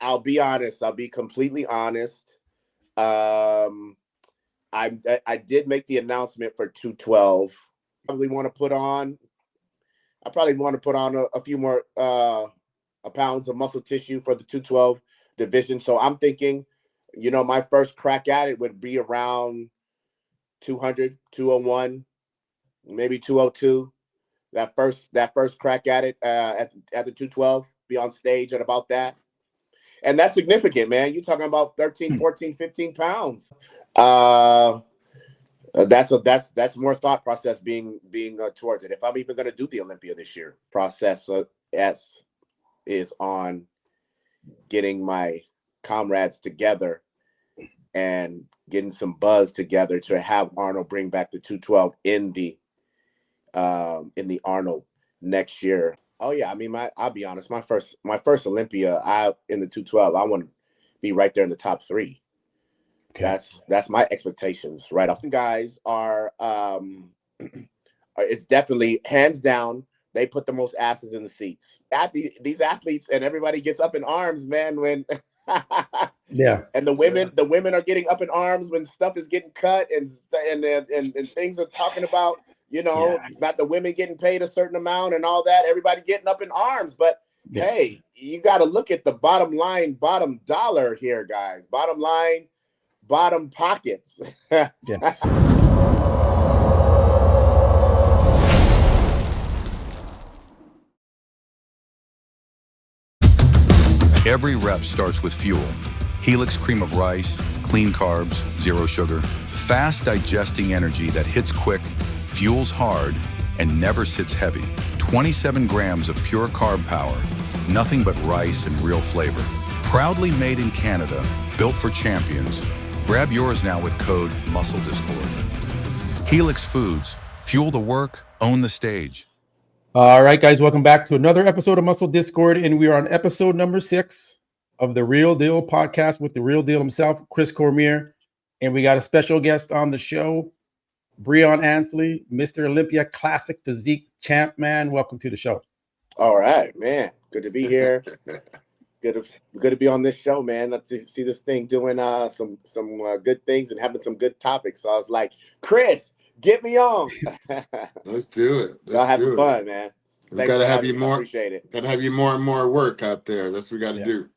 I'll be honest. I'll be completely honest. I did make the announcement for 212. Probably want to put on. I probably want to put on a few more pounds of muscle tissue for the 212 division. So I'm thinking, my first crack at it would be around 200, 201, maybe 202. That first crack at it at the 212, be on stage at about that. And that's significant, man. You're talking about 13, 14, 15 pounds. That's more thought process being towards it. If I'm even going to do the Olympia this year, process S is on getting my comrades together and getting some buzz together to have Arnold bring back the 212 in the Arnold next year. Oh yeah, I mean, I'll be honest, my first Olympia, in the 212, I want to be right there in the top 3. Okay. That's my expectations right off. Guys are it's definitely hands down. They put the most asses in the seats. These athletes and everybody gets up in arms, man. When yeah, and the women are getting up in arms when stuff is getting cut and things are talking about, about the women getting paid a certain amount and all that. Everybody getting up in arms, but hey, you got to look at the bottom line, bottom dollar here, guys. Bottom line. Bottom pockets. Yes. Every rep starts with fuel. Helix cream of rice, clean carbs, zero sugar, fast digesting energy that hits quick, fuels hard, and never sits heavy. 27 grams of pure carb power, nothing but rice and real flavor. Proudly made in Canada, built for champions. Grab yours now with code MuscleDiscord. Helix Foods. Fuel the work, own the stage. All right, guys, welcome back to another episode of Muscle Discord, and we are on episode number 6 of the Real Deal podcast with the Real Deal himself, Chris Cormier, and we got a special guest on the show, Breon Ansley, Mr. Olympia Classic Physique champ, man. Welcome to the show. All right, man. Good to be here. Good to be on this show, man. Let's see this thing doing some good things and having some good topics. So I was like, Chris, get me on. Let's do it. Y'all having fun, man. We gotta have you more. Appreciate it. Gotta have you more and more work out there. That's what we gotta do.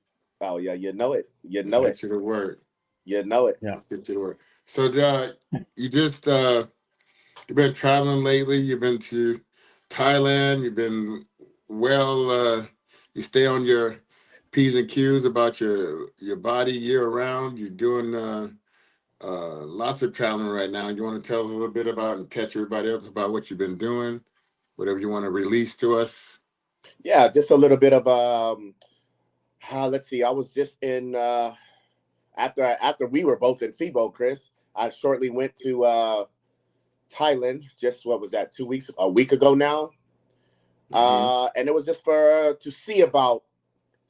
Oh yeah, you know it. Get you to work. You know it. Yeah. Let's get you to work. So you just you've been traveling lately. You've been to Thailand. You've been you stay on your P's and Q's about your body year round. You're doing lots of traveling right now. You want to tell us a little bit about and catch everybody up about what you've been doing, whatever you want to release to us? Yeah, just a little bit of let's see. I was just in after we were both in FIBO, Chris. I shortly went to Thailand. Just what was that? A week ago now. And it was just to see about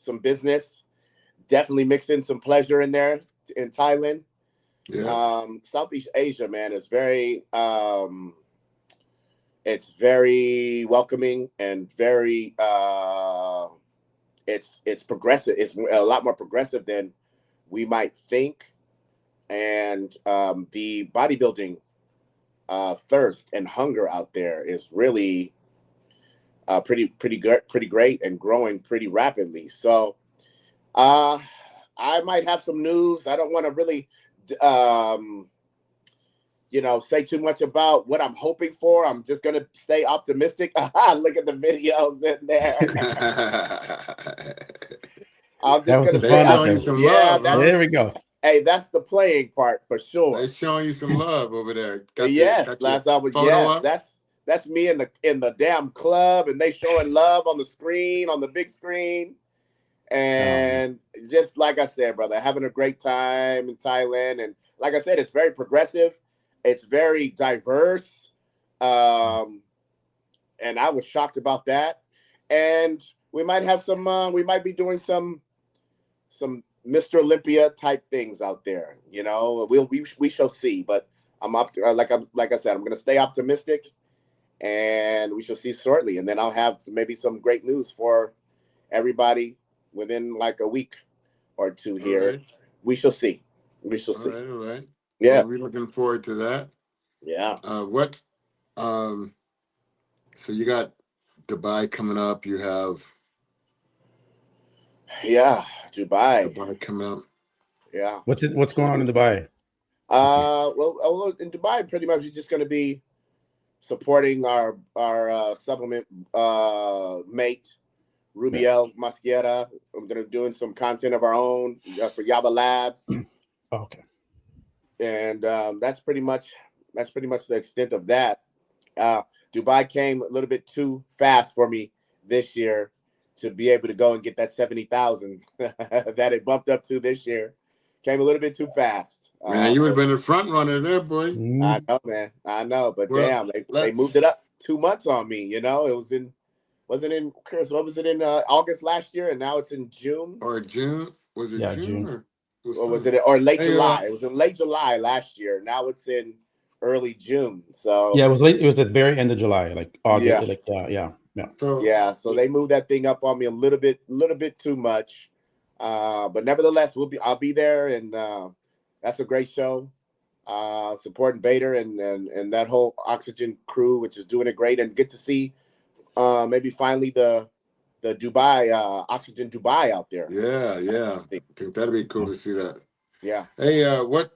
some business, definitely mixed in some pleasure in there in Thailand. Yeah. Southeast Asia, man, is very it's very welcoming and very it's progressive. It's a lot more progressive than we might think. And the bodybuilding thirst and hunger out there is really pretty great and growing pretty rapidly. So I might have some news. I don't want to really say too much about what I'm hoping for. I'm just gonna stay optimistic. Look at the videos in there. I'm just gonna stay optimistic. Yeah, there we go. Hey, that's the playing part for sure. They're showing you some love over there. That's me in the damn club, and they showing love on the screen, on the big screen. And just like I said, brother, having a great time in Thailand. And like I said, it's very progressive. It's very diverse. And I was shocked about that. And we might have we might be doing some Mr. Olympia type things out there. We shall see. But like I said, I'm going to stay optimistic. And we shall see shortly. And then I'll have maybe some great news for everybody within like a week or two All here. right. We shall see. We shall see. All right. Yeah. Well, we're looking forward to that. Yeah. What? So you got Dubai coming up. You have Yeah. Dubai. Dubai coming up. Yeah. What's going on in Dubai? Well, in Dubai, pretty much you're just going to be supporting our supplement mate, Rubiel Masquera. I'm going to be doing some content of our own for Yaba Labs. Okay. And that's pretty much the extent of that. Dubai came a little bit too fast for me this year to be able to go and get that 70,000 that it bumped up to this year. Came a little bit too fast. Man, you would have been the front runner there, boy. I know, man. I know, but Well, damn, they moved it up 2 months on me. You know, it was in Chris? What was it in August last year, and now it's in June or June? Was it June? Or was it or late July? It was in late July last year. Now it's in early June. So yeah, it was late. It was at the very end of July, like August. Yeah. Yeah. So they moved that thing up on me a little bit too much. But nevertheless, I'll be there, and that's a great show. Supporting Vader and that whole Oxygen crew, which is doing it great, and get to see maybe finally the Dubai Oxygen Dubai out there. Yeah. I think that'd be cool to see that. Yeah. Hey, what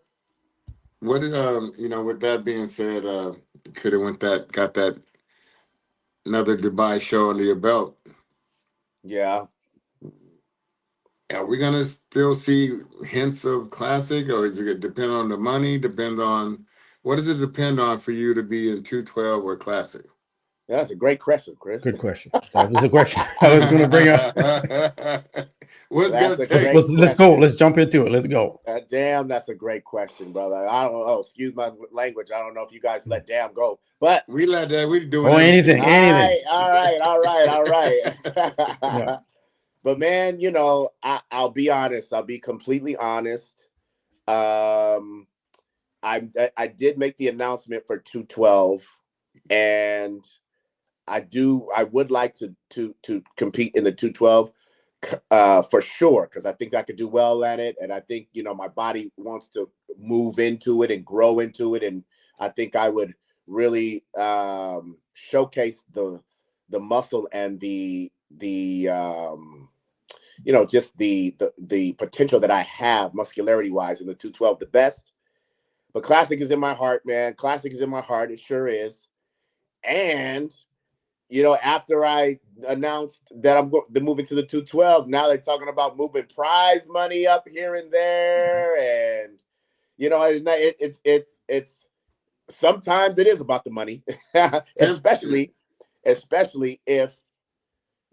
with that being said, could have got that another Dubai show under your belt. Yeah. Are we gonna still see hints of classic, or is it depend on the money? Depends on what does it depend on for you to be in 212 or classic? Yeah, that's a great question, Chris. Good question. That was a question I was going to bring up. Let's go. Let's jump into it. Let's go. Damn, that's a great question, brother. I don't know. Excuse my language. I don't know if you guys let damn go, but we let that. We do anything. All right. Yeah. But man, I'll be honest. I'll be completely honest. I did make the announcement for 212, and I would like to compete in the 212 for sure, because I think I could do well at it, and I think my body wants to move into it and grow into it, and I think I would really showcase the muscle and the just the potential that I have muscularity wise in the 212 the best. But classic is in my heart, man. Classic is in my heart. It sure is. And after I announced that I'm moving to the 212, now they're talking about moving prize money up here and there, and it's sometimes it is about the money, especially if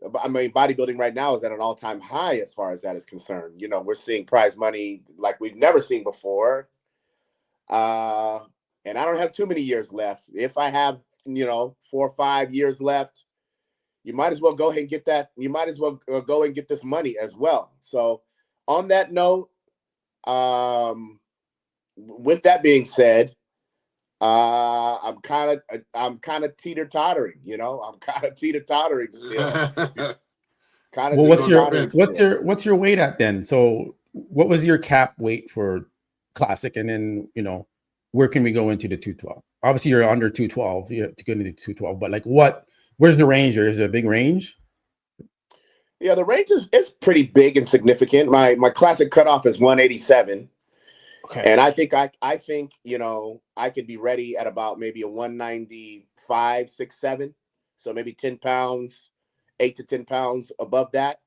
bodybuilding right now is at an all-time high as far as that is concerned. We're seeing prize money like we've never seen before, and I don't have too many years left. If I have 4 or 5 years left, you might as well go ahead and get that. You might as well go and get this money as well. So on that note, with that being said, I'm kind of teeter-tottering, I'm kind of teeter-tottering still. Well, what's your weight at then? So what was your cap weight for classic? And then, where can we go into the 212? Obviously you're under 212, you have to go into 212, but like where's the range, or is there a big range? Yeah, the range is pretty big and significant. My classic cutoff is 187. Okay. And I think I could be ready at about maybe a 195, 6, 7. So maybe 10 pounds, 8 to 10 pounds above that.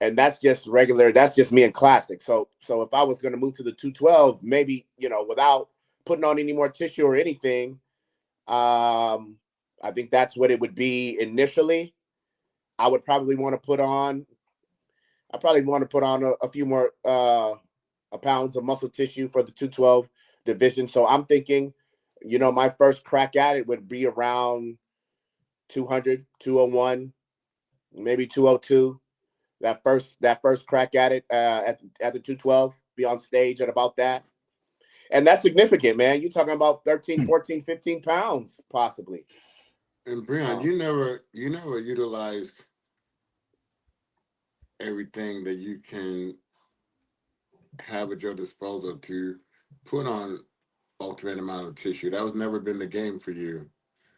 And that's just regular. That's just me in classic. So if I was going to move to the 212, maybe, without putting on any more tissue or anything, I think that's what it would be initially. I would probably want to put on, a few more pounds of muscle tissue for the 212 division. So I'm thinking, my first crack at it would be around 200, 201, maybe 202. That first crack at it at the 212, be on stage at about that. And that's significant, man. You're talking about 13, 14, 15 pounds possibly. And Breon, you never utilized everything that you can have at your disposal to put on ultimate amount of tissue. That was never been the game for you.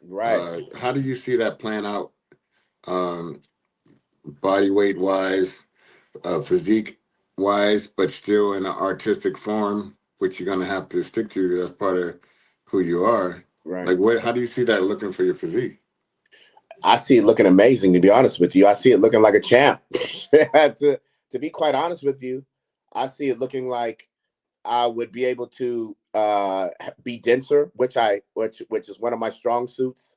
Right. How do you see that playing out, um, body weight wise, physique wise, but still in an artistic form, which you're gonna have to stick to? That's part of who you are. Right. Like, what? How do you see that looking for your physique? I see it looking amazing, to be honest with you. I see it looking like a champ. To be quite honest with you, I see it looking like I would be able to be denser, which is one of my strong suits,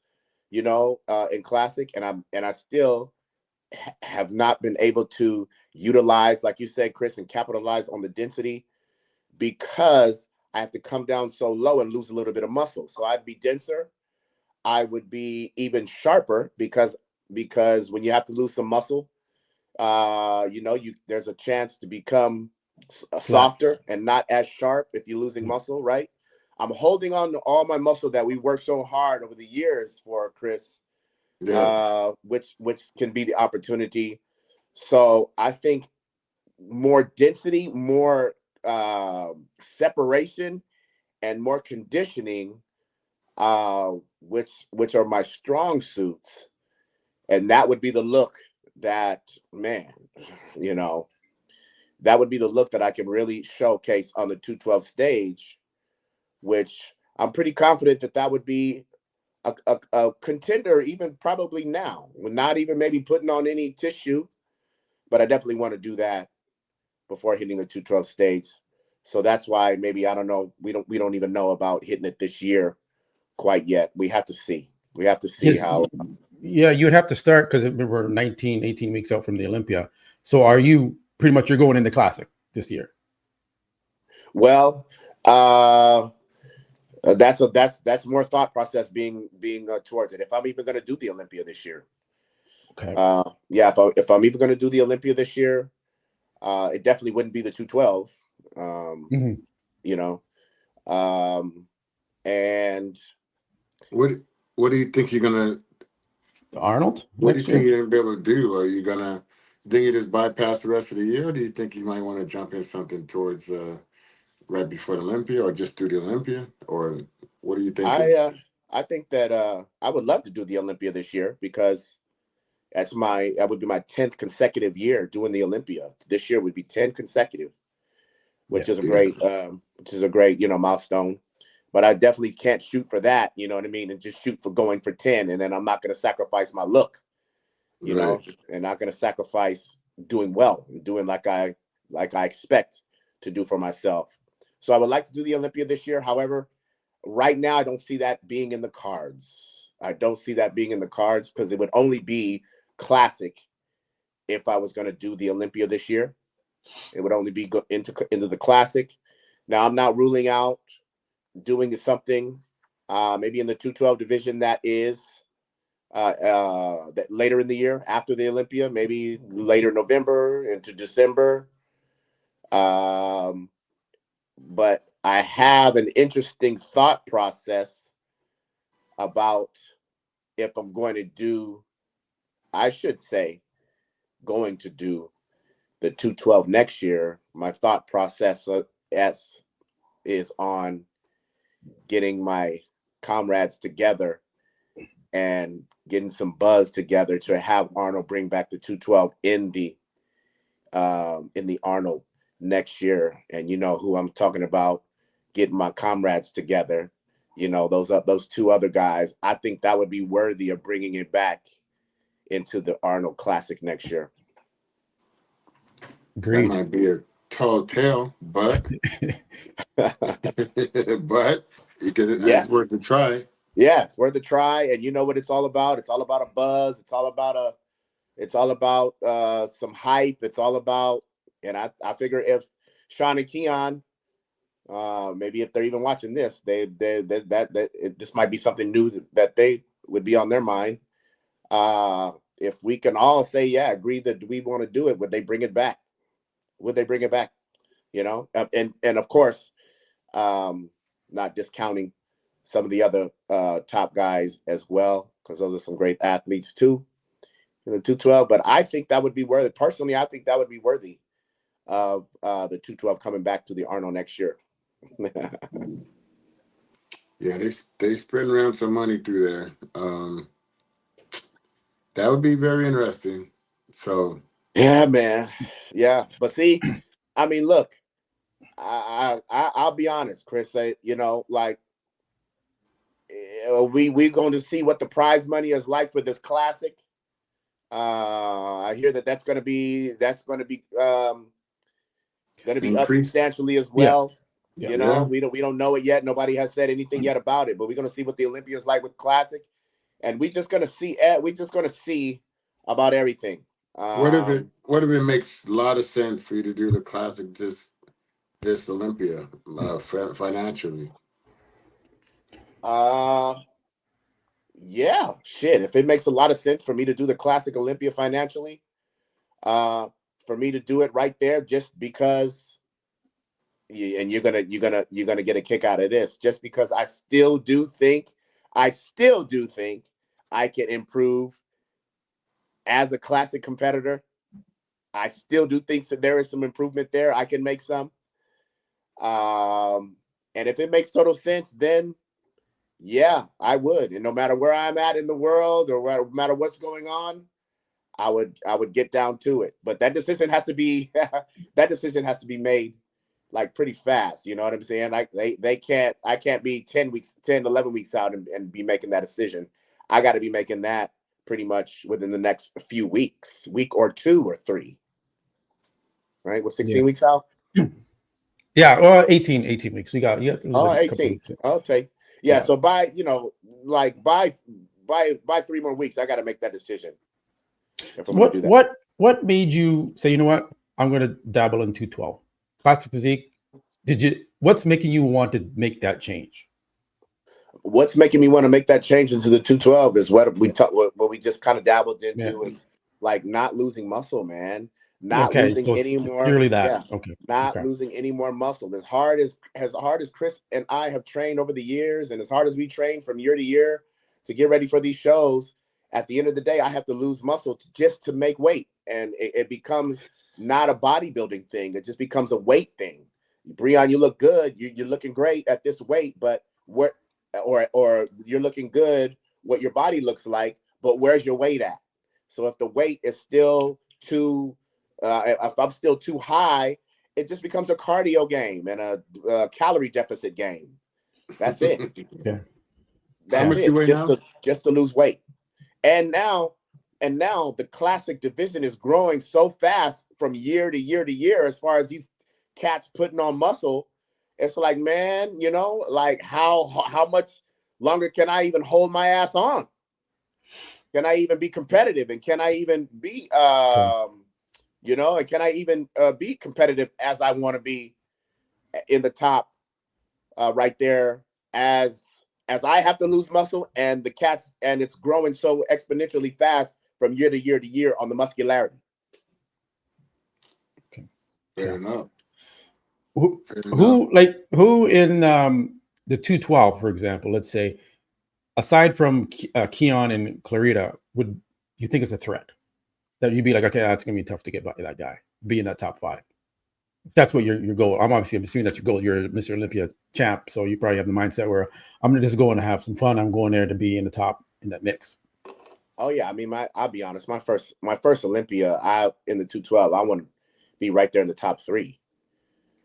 in classic, and I still have not been able to utilize, like you said, Chris, and capitalize on the density because I have to come down so low and lose a little bit of muscle. So I'd be denser. I would be even sharper because when you have to lose some muscle, there's a chance to become softer and not as sharp if you're losing muscle, right? I'm holding on to all my muscle that we worked so hard over the years for, Chris, which can be the opportunity. So I think more density, more separation, and more conditioning, which are my strong suits, and that would be the look that, man, that would be the look that I can really showcase on the 212 stage, which I'm pretty confident that would be a contender, even probably now, with not even maybe putting on any tissue, but I definitely want to do that before hitting the 212 stage. So that's why maybe, I don't know, we don't even know about hitting it this year quite yet. We have to see. How. Yeah, you would have to start because we're 19, 18 weeks out from the Olympia. So are you pretty much, you're going into classic this year? Well, that's more thought process being towards it. If I'm even going to do the Olympia this year, okay. If I'm even going to do the Olympia this year, it definitely wouldn't be the 212. And what do you think you're gonna Arnold? What do you think you're gonna be able to do? Are you gonna think you just bypass the rest of the year? Or do you think you might want to jump in something towards right before the Olympia, or just do the Olympia, or what are you thinking? I think that I would love to do the Olympia this year because that would be my 10th consecutive year doing the Olympia. This year would be 10 consecutive, which is a great milestone. But I definitely can't shoot for that, you know what I mean, and just shoot for going for 10, and then I'm not going to sacrifice my look, and not going to sacrifice doing well, doing like I expect to do for myself. So I would like to do the Olympia this year. However, right now I don't see that being in the cards. I don't see that being in the cards because it would only be classic if I was going to do the Olympia this year. It would only be into the classic. Now I'm not ruling out doing something maybe in the 212 division that is that later in the year after the Olympia, maybe later November into December. But I have an interesting thought process about if I'm going to do, going to do the 212 next year. My thought process is on getting my comrades together and getting some buzz together to have Arnold bring back the 212 in the Arnold next year. And you know who I'm talking about, getting my comrades together, those two other guys. I think that would be worthy of bringing it back into the Arnold Classic next year. That might be a tall tale, but but it's worth a try. Yeah, it's worth a try. And you know what it's all about? It's all about a buzz. It's all about some hype. It's all about, and I figure if Sean and Keon, maybe if they're even watching this, this might be something new that they would be on their mind. If we can all say, agree that we want to do it, would they bring it back? Would they bring it back? And of course, not discounting some of the other top guys as well, because those are some great athletes too. in the 212. But I think that would be worthy. Personally, I think that would be worthy of the 212 coming back to the Arnold next year. Yeah, they spread around some money through there. That would be very interesting. So yeah, man. Yeah, but see, I mean, look, I'll be honest, Chris. You know, like we're going to see what the prize money is like for this classic. I hear that's going to be up increase. substantially as well. Yeah. You know, Yeah. we don't know it yet. Nobody has said anything yet about it, but we're going to see what the Olympia is like with classic, and we're just going to see about everything. What if it makes a lot of sense for you to do the classic this Olympia financially? Yeah, shit. If it makes a lot of sense for me to do the classic Olympia financially, for me to do it right there, just because, and you're gonna get a kick out of this, just because I still do think I can improve as a classic competitor. I still do think that there is some improvement there. I can make some. And if it makes total sense, then yeah, I would. And no matter where I'm at in the world or no matter what's going on, I would get down to it. But that decision has to be made like pretty fast. You know what I'm saying? Like I can't be 10, 11 weeks out and be making that decision. I got to be making that pretty much within the next few weeks, week or 2 or 3. Right? With 16 weeks out. Yeah, or 18 weeks. You got to lose a couple 18. weeks. I'll take. Yeah, so by 3 more weeks, I got to make that decision. If I'm gonna do that. What made you say, you know what, I'm going to dabble in 212 classic physique? What's making you want to make that change? What's making me want to make that change into the 212 is what we just kind of dabbled into is like not losing muscle, man. Not losing any more. Purely that. Yeah. Okay. Losing any more muscle. As hard as Chris and I have trained over the years, and as hard as we train from year to year to get ready for these shows, at the end of the day, I have to lose muscle just to make weight, and it becomes not a bodybuilding thing. It just becomes a weight thing. Breon, you look good. You're looking great at this weight, but or you're looking good what your body looks like, but where's your weight at? So if the weight is still too if I'm still too high, it just becomes a cardio game and a calorie deficit game. That's it. Yeah. That's it. Just to lose weight. And now the classic division is growing so fast from year to year to year as far as these cats putting on muscle. It's like, man, you know, like how much longer can I even hold my ass on? Can I even be competitive? And can I even be you know, and can I even be competitive as I want to be in the top right there as I have to lose muscle and the cats, and it's growing so exponentially fast from year to year to year on the muscularity. Okay. Fair enough. Who in the 212, for example, let's say, aside from Keon and Clarita, would you think is a threat? That you'd be like, okay, that's gonna be tough to get by that guy, be in that top 5. If that's what your goal. I'm assuming that's your goal. You're Mr. Olympia champ, so you probably have the mindset where I'm gonna just go and have some fun. I'm going there to be in the top in that mix. Oh yeah, I mean, I'll be honest. My first Olympia, in the 212, I want to be right there in the top 3.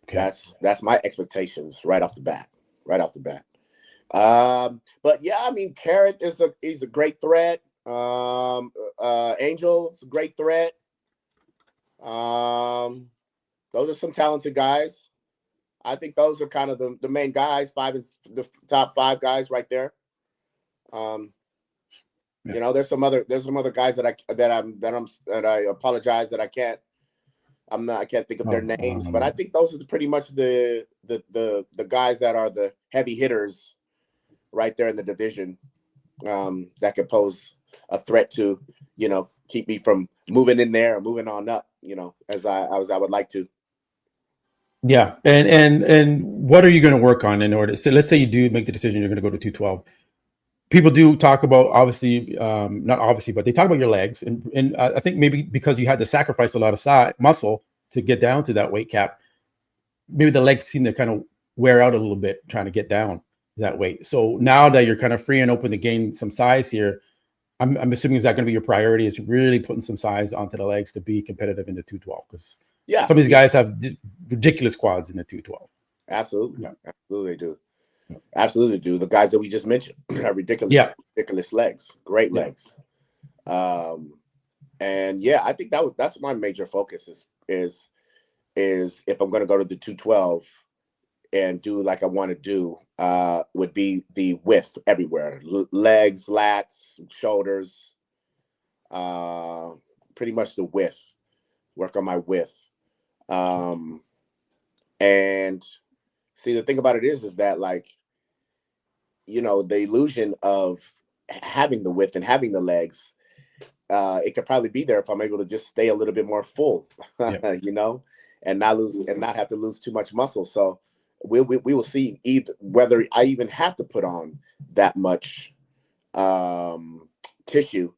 Okay. That's my expectations right off the bat. But yeah, I mean, Carrot he's a great threat. Angel's a great threat. Those are some talented guys. I think those are kind of the main guys, the top 5 guys right there. You know, there's some other guys that I apologize that I can't think of their names, but I think those are pretty much the guys that are the heavy hitters right there in the division, that could pose a threat to, you know, keep me from moving in there or moving on up, you know, as I would like to. Yeah. And what are you going to work on in order? So let's say you do make the decision, you're going to go to 212. people do talk about, obviously, not obviously, but they talk about your legs, and I think maybe because you had to sacrifice a lot of muscle to get down to that weight cap, maybe the legs seem to kind of wear out a little bit trying to get down that weight. So now that you're kind of free and open to gain some size here, I'm assuming, is that going to be your priority, is really putting some size onto the legs to be competitive in the 212? Because some of these guys have ridiculous quads in the 212. Absolutely. Absolutely do. Absolutely do. The guys that we just mentioned have ridiculous legs, great legs. And yeah, I think that's my major focus is if I'm going to go to the 212 and do like I want to do, would be the width everywhere, legs, lats, shoulders, pretty much the width, work on my width. And see, the thing about it is that, like, you know, the illusion of having the width and having the legs, it could probably be there if I'm able to just stay a little bit more full, you know, and not have to lose too much muscle. So we will see whether I even have to put on that much tissue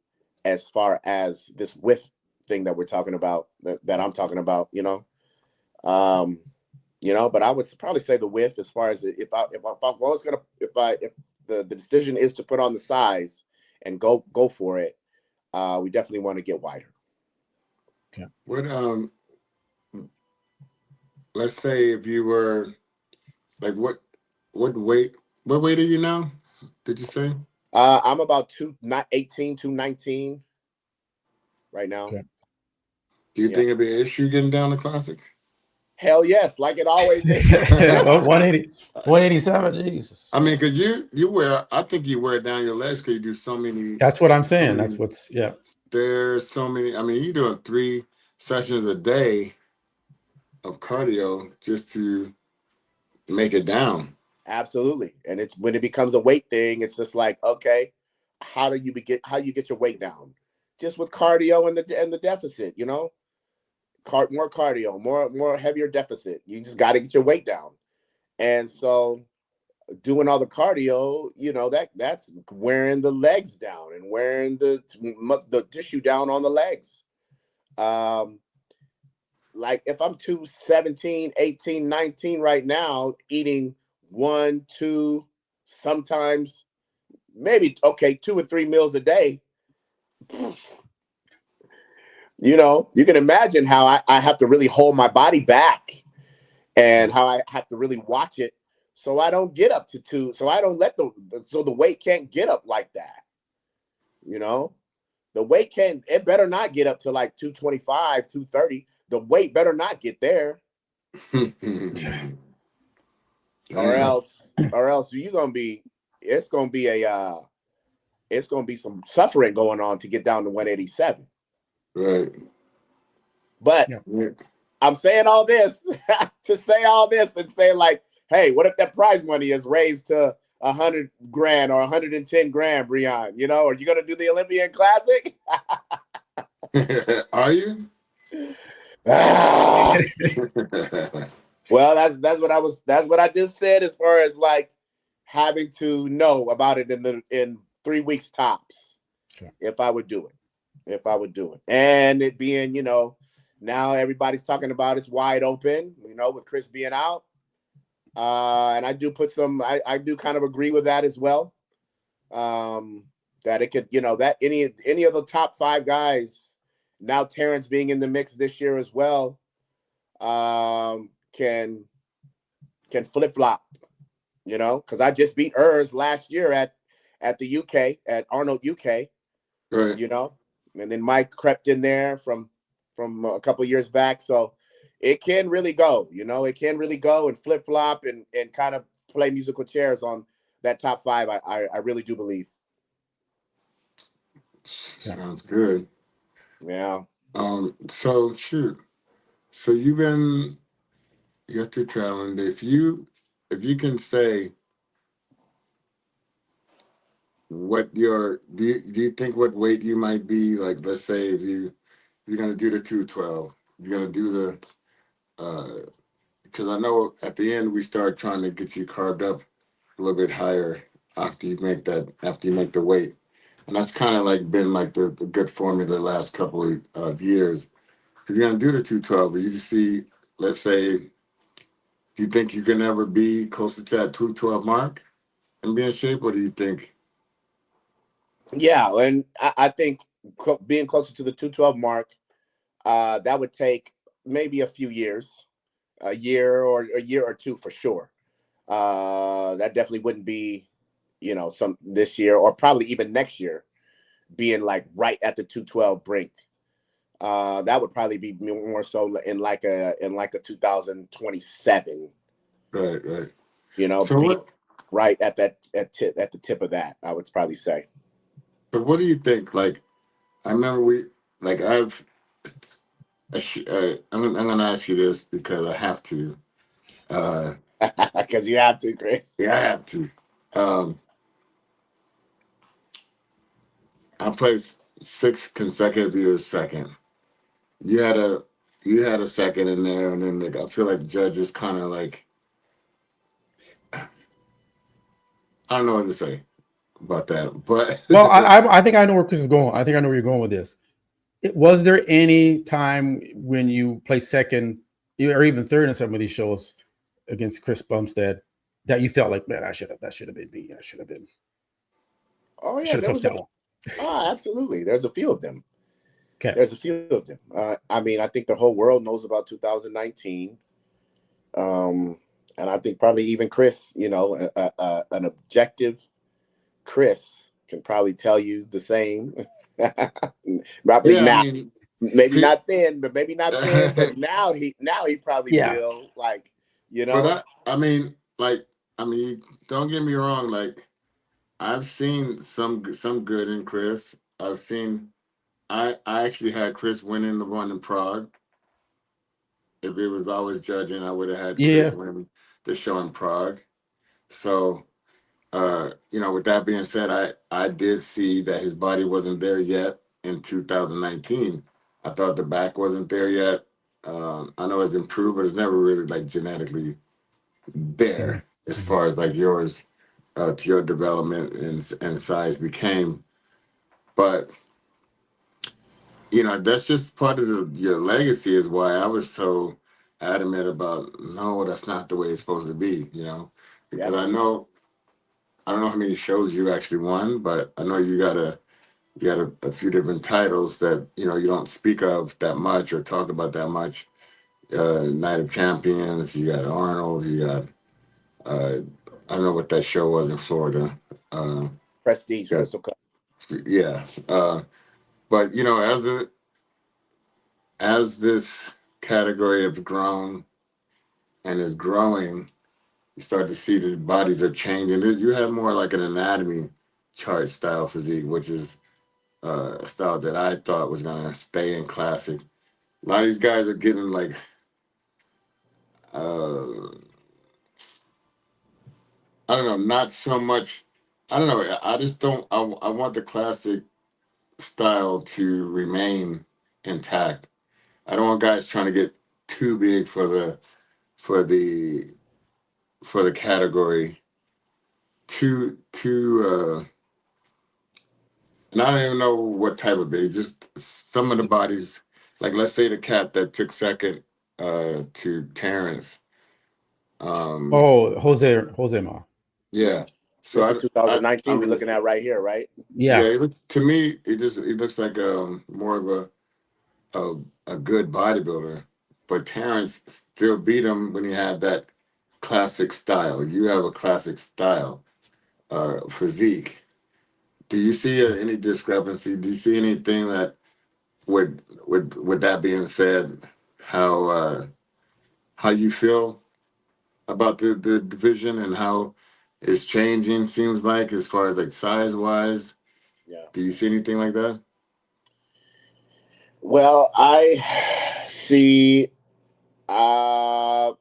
as far as this width thing that we're talking about, that I'm talking about, you know. You know, but I would probably say the width, as far as if the decision is to put on the size and go for it, we definitely want to get wider. Okay. What let's say if you were like, what weight are you now? Did you say? I'm about 219 right now. Okay. Do you think it'd be an issue getting down to classic? Hell yes, like it always is. 187, Jesus. I mean, because I think you wear down your legs because you do so many. That's what I'm saying. There's so many. I mean, you're doing 3 sessions a day of cardio just to make it down. Absolutely. And it's when it becomes a weight thing, it's just like, okay, how you get your weight down? Just with cardio and the deficit, you know? More cardio, more heavier deficit. You just got to get your weight down. And so doing all the cardio, you know, that's wearing the legs down and wearing the tissue down on the legs. Like if I'm 217, 18, 19 right now, eating 1, 2, sometimes maybe 2 or 3 meals a day, you know, you can imagine how I have to really hold my body back and how I have to really watch it so I don't get up to 2, so I don't so the weight can't get up like that. You know, the weight it better not get up to like 225, 230. The weight better not get there. or else it's gonna be some suffering going on to get down to 187. Right. But I'm saying all this to say all this and say, like, hey, what if that prize money is raised to $100,000 or $110,000, Breon? You know, are you gonna do the Olympian Classic? Are you? Well, that's what I just said, as far as like having to know about it in 3 weeks tops. Sure. If I would do it. And it being, you know, now everybody's talking about it's wide open, you know, with Chris being out. And I do I do kind of agree with that as well. That it could, you know, that any of the top 5 guys, now Terrence being in the mix this year as well, can flip-flop, you know, because I just beat Urs last year at the UK, at Arnold UK, right. You know, and then Mike crept in there from a couple of years back. So it can really go, you know, it can really go and flip-flop and kind of play musical chairs on that top 5. I really do believe. Sounds good. Yeah. So shoot. So you got to traveling. If you can say what do you think what weight you might be, like, let's say if you're gonna do the 212, you're gonna do the because I know at the end we start trying to get you carved up a little bit higher. after you make the weight. And that's kind of like been like the good formula the last couple of years. If you're gonna do the 212, but you just see, let's say, do you think you can ever be closer to that 212 mark and be in shape, or do you think? Yeah, and I think being closer to the 212 mark, that would take maybe a few years, a year or two for sure. That definitely wouldn't be, some this year or probably even next year being like right at the 212 brink. That would probably be more so in like a 2027. Right. So Being what? right at the tip of that, I would probably say. So what do you think? Like, I remember like I'm gonna ask you this because I have to. Uh, Because you have to, Chris. yeah, I have to. Um, I placed 6 consecutive years second. You had a you had a second in there, and then like, I feel like the judges kind of like, I don't know what to say about that, but Well, I think I know where Chris is going. I think I know where you're going with this. Was there any time when you placed second or even third in some of these shows against Chris Bumstead that you felt like, man, that should have been me. Oh I yeah, should have there took was a. that one. Absolutely. There's a few of them. Okay. There's a few of them. I mean, I think the whole world knows about 2019. And I think probably even Chris, an objective Chris can probably tell you the same. Probably yeah, I now, mean, maybe pe- not then, but now he probably Yeah. will. Like, you but know, I mean, don't get me wrong. Like, I've seen some good in Chris. I actually had Chris winning the one in Prague. If it was always judging, I would have had Chris Yeah. win the show in Prague. So, with that being said, I did see that his body wasn't there yet in 2019. I thought the back wasn't there yet. I know it's improved, but it's never really like genetically there as Mhm. far as like yours to your development and size became. But that's just part of your legacy is why I was so adamant about no, that's not the way it's supposed to be, because yep. I don't know how many shows you actually won, but I know you got a few different titles that you don't speak of that much or talk about that much. Night of Champions, you got Arnold, you got uh, I don't know what that show was in Florida. Prestige, Yeah, Crystal Cup. yeah. But as this category has grown and is growing, you start to see the bodies are changing. You have more like an anatomy chart style physique, which is a style that I thought was gonna stay in classic. A lot of these guys are getting like uh I don't know, not so much. I don't know. I just don't. I want the classic style to remain intact. I don't want guys trying to get too big for the for the category. Too. And I don't even know what type of big. Just some of the bodies. Like let's say the cat that took second to Terrence. Um, Oh, Jose Ma. yeah. So This is I 2019 we're looking at right here, right? yeah. Yeah. It looks to me. It looks like more of a good bodybuilder, but Terrence still beat him when he had that classic style. You have a classic style, physique. Do you see any discrepancy? Do you see anything that with that being said, how how you feel about the division and how it's changing? Seems like as far as like size wise, Yeah. do you see anything like that? Well, I see. Uh,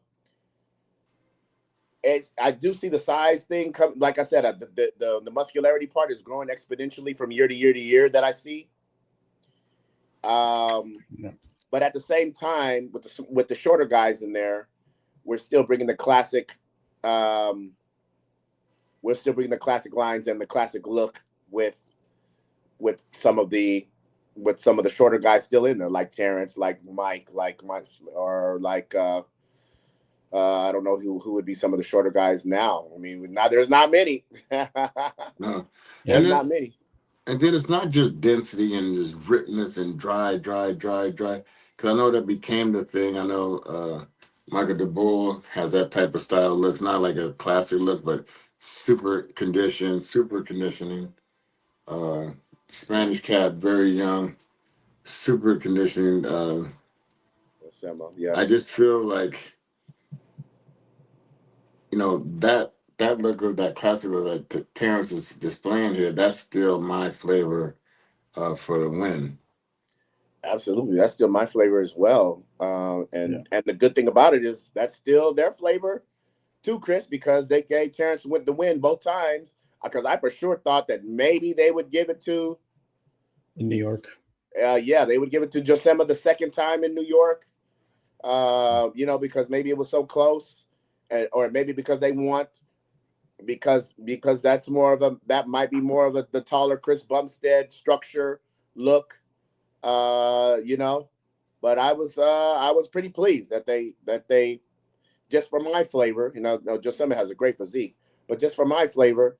I do see the size thing come. Like I said, the muscularity part is growing exponentially from year to year to year that I see. Yeah. But at the same time, with the shorter guys in there, we're still bringing the classic, um, we'll still bring the classic lines and the classic look with some of the shorter guys still in there, like Terrence, like Mike, or like I don't know who would be some of the shorter guys now. I mean, now there's not many. No. There's And not many. And then it's not just density and just rippedness and dry. Because I know that became the thing. I know Michael DeBoer has that type of style look. It's not like a classic look, but super conditioned, super conditioning. Spanish cat, very young, super conditioning. Yeah. I just feel like, that look of that classic look that Terrence is displaying here, that's still my flavor for the win. Absolutely, that's still my flavor as well. And the good thing about it is that's still their flavor too, Chris, because they gave Terrence with the win both times. Because I for sure thought that maybe they would give it to in New York. They would give it to Josema the second time in New York. Because maybe it was so close, or maybe because they want, because that might be more of the taller Chris Bumstead structure look. But I was pretty pleased that they just for my flavor, Josema has a great physique, but just for my flavor,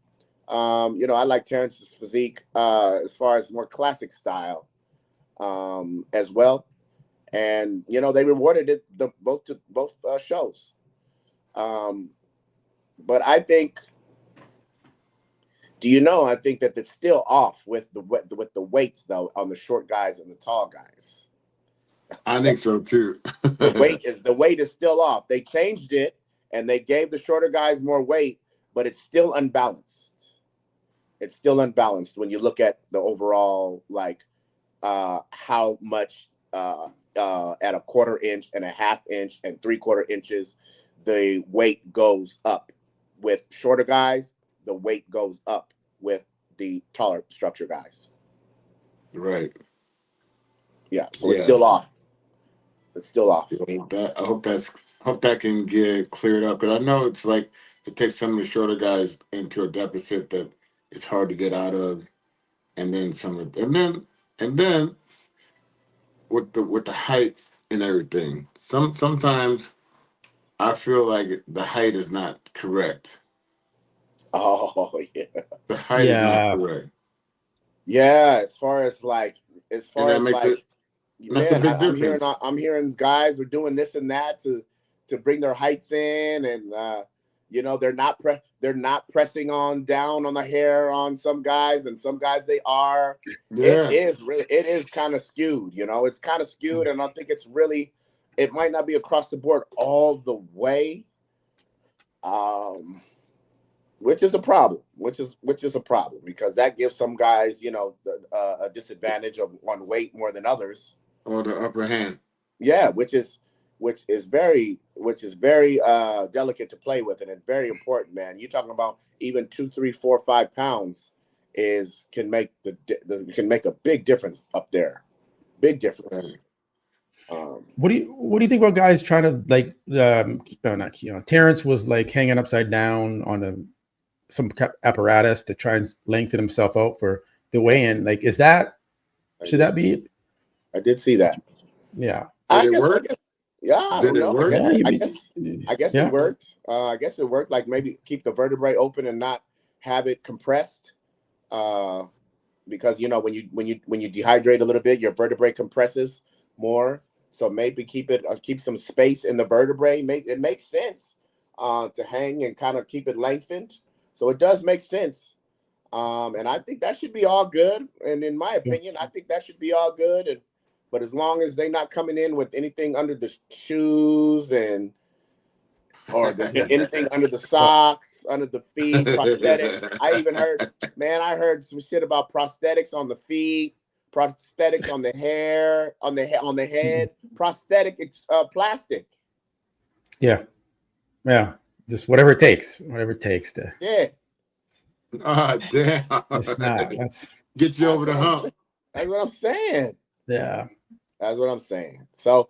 I like Terrence's physique as far as more classic style as well. And they rewarded it both shows. But I think, I think that it's still off with the weights though on the short guys and the tall guys. I think so too. the weight is still off. They changed it and they gave the shorter guys more weight, but it's still unbalanced. It's still unbalanced when you look at the overall, like how much at a quarter inch and a half inch and 3/4 inches, the weight goes up. With shorter guys, the weight goes up with the taller structure guys. Right. Yeah. So it's still off. It's still off. I hope that can get cleared up, because I know it's like it takes some of the shorter guys into a deficit that it's hard to get out of, and then and then with the height and everything. Sometimes I feel like the height is not correct. Oh yeah. The height is not correct. Yeah, as far as that's a big difference. I'm hearing guys are doing this and that to bring their heights in, and they're not pressing on down on the hair on some guys, and some guys they are. Yeah. It is kind of skewed. It's kind of skewed, and I think it might not be across the board all the way. Which is a problem. Which is a problem, because that gives some guys, a disadvantage on weight more than others. Or the upper hand. Yeah, which is very delicate to play with, and it's very important, man. You're talking about even 2, 3, 4, 5 pounds can make a big difference up there. Big difference. What do you think about guys trying to Terrence was like hanging upside down on some apparatus to try and lengthen himself out for the weigh-in? Like, should that be it? I did see that. Yeah. Did it work? Yeah. Did it work? I guess it worked. I guess it worked. Like maybe keep the vertebrae open and not have it compressed. Because when you dehydrate a little bit, your vertebrae compresses more. So maybe keep some space in the vertebrae. It makes sense to hang and kind of keep it lengthened. So it does make sense. And I think that should be all good. And in my opinion, I think that should be all good. But as long as they're not coming in with anything under the shoes or anything under the socks, under the feet, prosthetic. I heard some shit about prosthetics on the feet, prosthetics on the hair, on the head, prosthetic plastic. Yeah. Just whatever it takes to. Yeah. Damn. That's get you over the hump. That's what I'm saying. Yeah. That's what I'm saying. So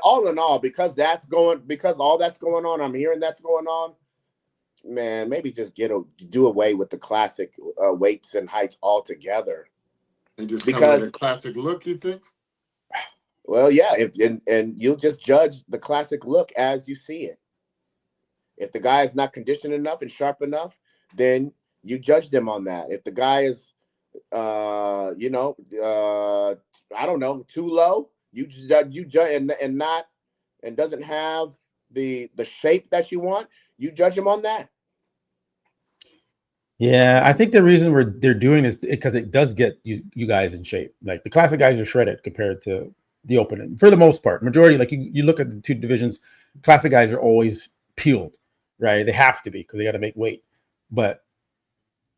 all in all, because all that's going on, I'm hearing that's going on. man, maybe just do away with the classic weights and heights altogether. And just come with a classic look, you think? Well, yeah, and you'll just judge the classic look as you see it. If the guy is not conditioned enough and sharp enough, then you judge them on that. If the guy is, I don't know, too low, you judge and doesn't have the shape that you want, you judge him on that. Yeah, I think the reason they're doing this because it does get you guys in shape. Like the classic guys are shredded compared to the open, for the most part. Majority, like you look at the two divisions, classic guys are always peeled, right? They have to be because they got to make weight. But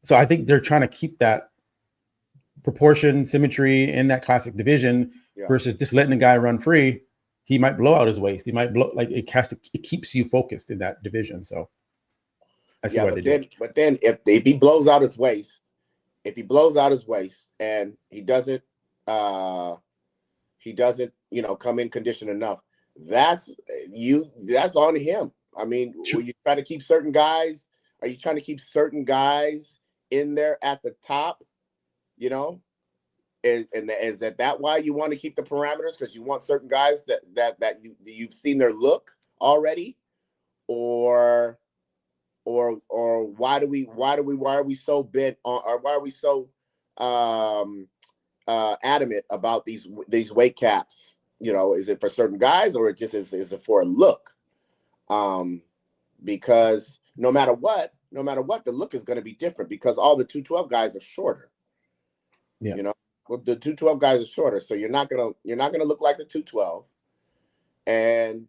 so I think they're trying to keep that proportion, symmetry in that classic division versus just letting the guy run free. He might blow out his waist. He might blow, like it keeps you focused in that division. So I see why they do. But then if he blows out his waist, and he doesn't come in condition enough, that's on him. I mean, will you try to keep certain guys? Are you trying to keep certain guys in there at the top? You know, is that why you want to keep the parameters? Because you want certain guys that you've seen their look already, or why are we so bent on, or why are we so adamant about these weight caps? You know, is it for certain guys, or is it for a look? Because no matter what, the look is going to be different because all the 212 guys are shorter. Yeah. You know, well, the 212 guys are shorter, so you're not gonna look like the 212. And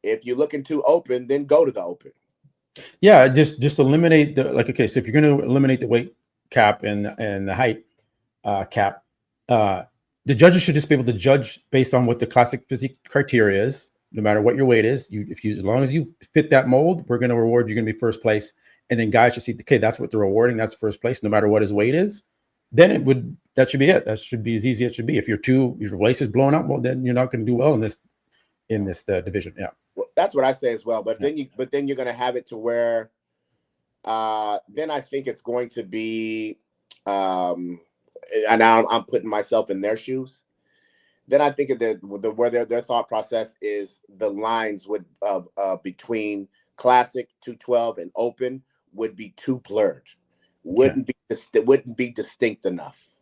if you're looking too open, then go to the open. Yeah, just eliminate the okay. So if you're going to eliminate the weight cap and the height cap, the judges should just be able to judge based on what the classic physique criteria is. No matter what your weight is, as long as you fit that mold, we're going to reward you. You're going to be first place. And then guys should see, okay, that's what they're rewarding. That's first place, no matter what his weight is. Then that should be it. That should be as easy as it should be. If your waist is blown up, well, then you're not going to do well in this division. Yeah, well, that's what I say as well. But then you're going to have it to where, then I think it's going to be, and now I'm putting myself in their shoes. Then I think where their thought process is, the lines would between classic 212 and open would be too blurred. Wouldn't be distinct enough.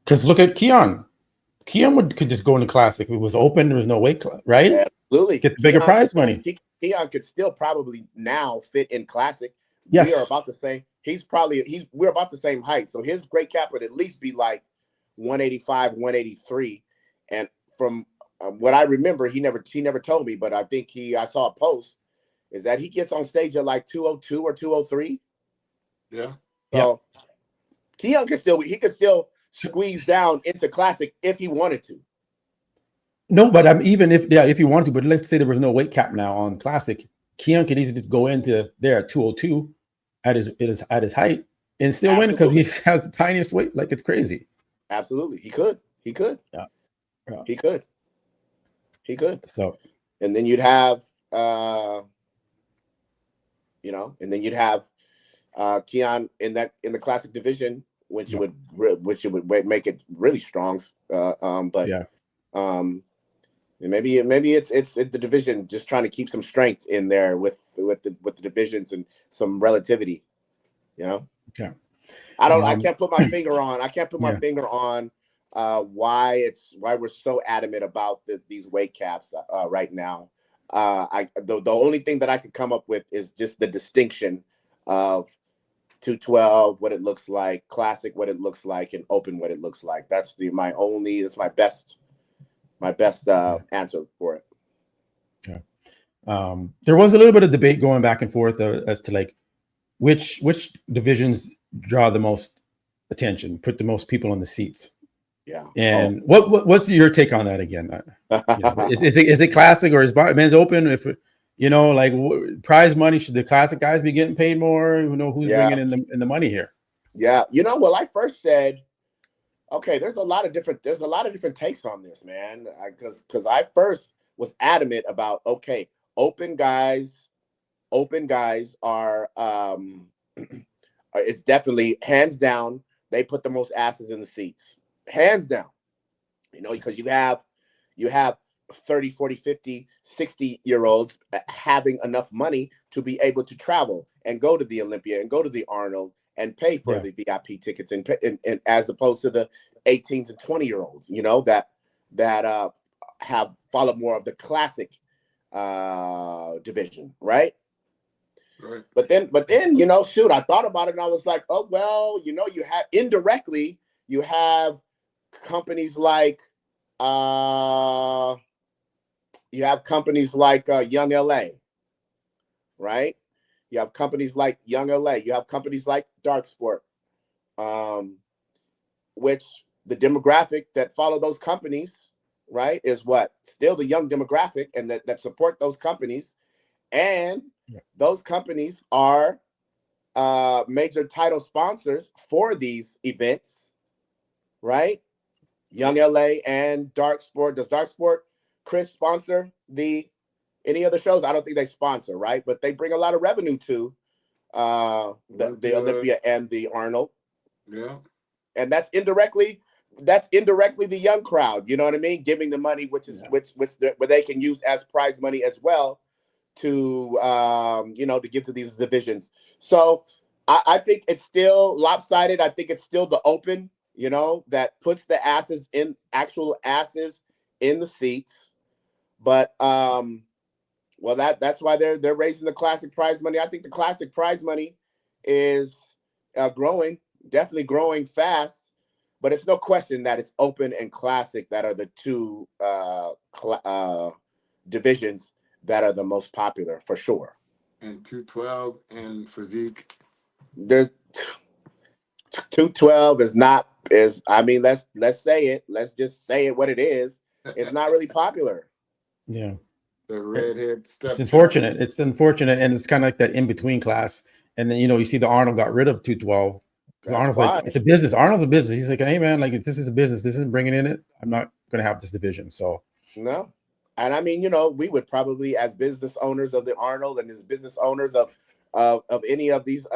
Because look at Keon. Keon could just go into classic. If it was open, there was no weight, right? Yeah, absolutely. Get the bigger prize money. Keon could still probably now fit in classic. Yes. We are about the same. We're about the same height. So his great cap would at least be like 185, 183. And from what I remember, he never told me, but I think I saw a post, is that he gets on stage at like 202 or 203. Yeah. So Keon could still squeeze down into classic if he wanted to. No, but even if you want to, but let's say there was no weight cap now on classic, Keon could easily just go into there at 202 at his height and still win because he has the tiniest weight. Like, it's crazy. Absolutely. He could. Yeah. He could. So, and then you'd have Keon in the classic division, which would make it really strong. Maybe it's the division just trying to keep some strength in there with the divisions and some relativity. You know. Okay. I can't put my finger on. My finger on why we're so adamant about these weight caps right now. The only thing that I could come up with is just the distinction of 212, what it looks like, classic, what it looks like, and open, what it looks like. That's my best answer for it. Okay. There was a little bit of debate going back and forth as to like which divisions draw the most attention, put the most people in the seats. Yeah. And what's your take on that again? Is it classic or is men's open? If prize money, should the classic guys be getting paid more? Who's bringing in the money here? Yeah. Well, I first said, okay, there's a lot of different takes on this, man. Because I first was adamant about, okay, open guys open guys are it's definitely hands down. They put the most asses in the seats, hands down. You know, because you have 30, 40, 50, 60-year-olds having enough money to be able to travel and go to the Olympia and go to the Arnold and pay for the VIP tickets, and as opposed to the 18 to 20-year-olds, you know, that have followed more of the classic division, right? Right. But then, you know, shoot, I thought about it and I was like, oh, well, you know, you have indirectly, you have companies like Young LA, right? You have companies like Young LA. You have companies like Dark Sport, which the demographic that follow those companies, right, is what? Still the young demographic, and that support those companies. And those companies are major title sponsors for these events, right? Young LA and Dark Sport. Does Dark Sport, Chris, sponsor any other shows? I don't think they sponsor, right? But they bring a lot of revenue to the Olympia and the Arnold. Yeah. And that's indirectly the young crowd, you know what I mean? Giving the money, which where they can use as prize money as well to you know, to give to these divisions. So I think it's still lopsided. I think it's still the open, you know, that puts the actual asses in the seats. But well, that's why they're raising the classic prize money. I think the classic prize money is growing, definitely growing fast. But it's no question that it's open and classic that are the two divisions that are the most popular, for sure. And 212 and Physique. There's 212 I mean, let's say it. Let's just say it what it is. It's not really popular. Yeah. The redhead step. It's unfortunate. It's unfortunate, and it's kind of like that in between class. And then, you know, you see the Arnold got rid of 212. Because Arnold's like, it's a business. Arnold's a business. He's like, hey man, like if this is a business, this isn't bringing in it, I'm not gonna have this division. So no. And I mean, you know, we would probably, as business owners of the Arnold and as business owners of any of these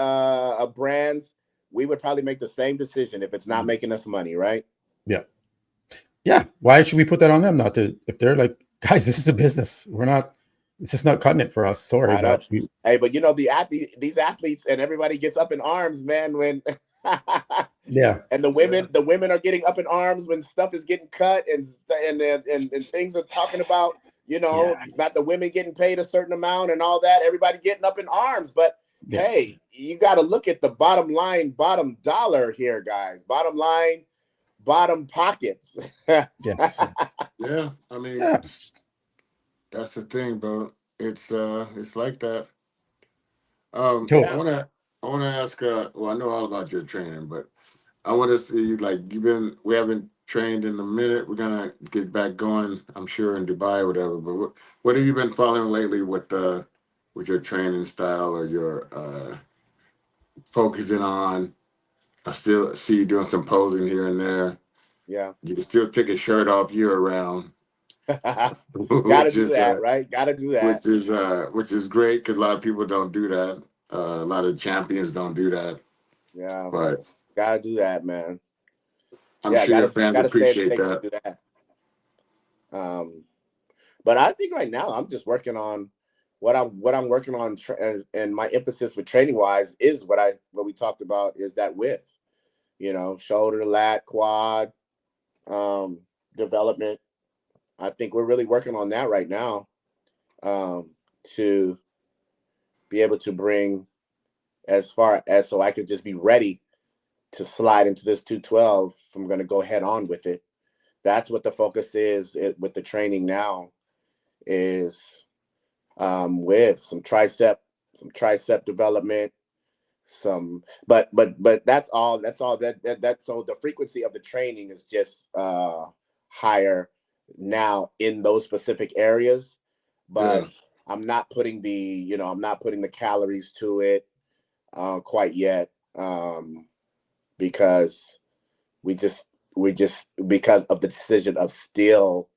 brands, we would probably make the same decision if it's not making us money, right? Yeah. Why should we put that on them? Not to, if they're like, guys, this is a business. It's just not cutting it for us. Sorry, but you know, these athletes and everybody gets up in arms, man, when and the women are getting up in arms when stuff is getting cut and things are talking about, you know, about the women getting paid a certain amount and all that, everybody getting up in arms. But hey, you got to look at the bottom line, bottom dollar here, guys. Bottom line, bottom pockets. yes. Yeah, I mean, that's the thing, bro. It's like that. I want to ask. Well, I know all about your training, but I want to see, like, we haven't trained in a minute. We're gonna get back going, I'm sure, in Dubai or whatever. But what have you been following lately with your training style or your focusing on? I still see you doing some posing here and there. Yeah. You can still take a shirt off year round. Gotta do that, right? Gotta do that. Which is great because a lot of people don't do that. A lot of champions don't do that. Yeah. But gotta do that, man. I'm sure your fans appreciate that. Do that. But I think right now I'm just working on what I'm working on, and my emphasis with training wise is what we talked about, is that width, you know, shoulder, lat, quad, development. I think we're really working on that right now, to be able to bring as far as, so I could just be ready to slide into this 212 if I'm going to go head on with it. That's what the focus is with the training now, is with some tricep development, but that's all that so the frequency of the training is just higher now in those specific areas, but I'm not putting the calories to it quite yet, because we just because of the decision of still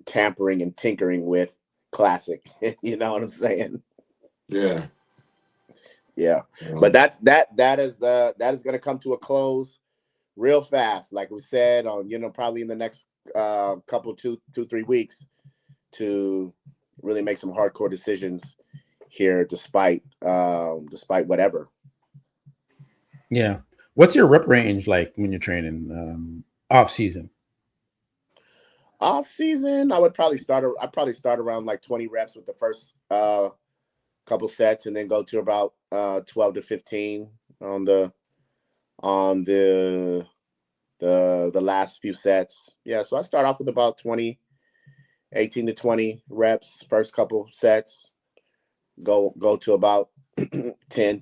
tampering and tinkering with classic. You know what I'm saying? Yeah. Yeah. But that is going to come to a close real fast, like we said, on probably in the next couple 2-3 weeks, to really make some hardcore decisions here, despite whatever. Yeah. What's your rep range like when you're training off season? Off season, I'd probably start around like 20 reps with the first couple sets, and then go to about 12 to 15 on the last few sets. Yeah, so I start off with about 18 to 20 reps first couple sets, go to about 10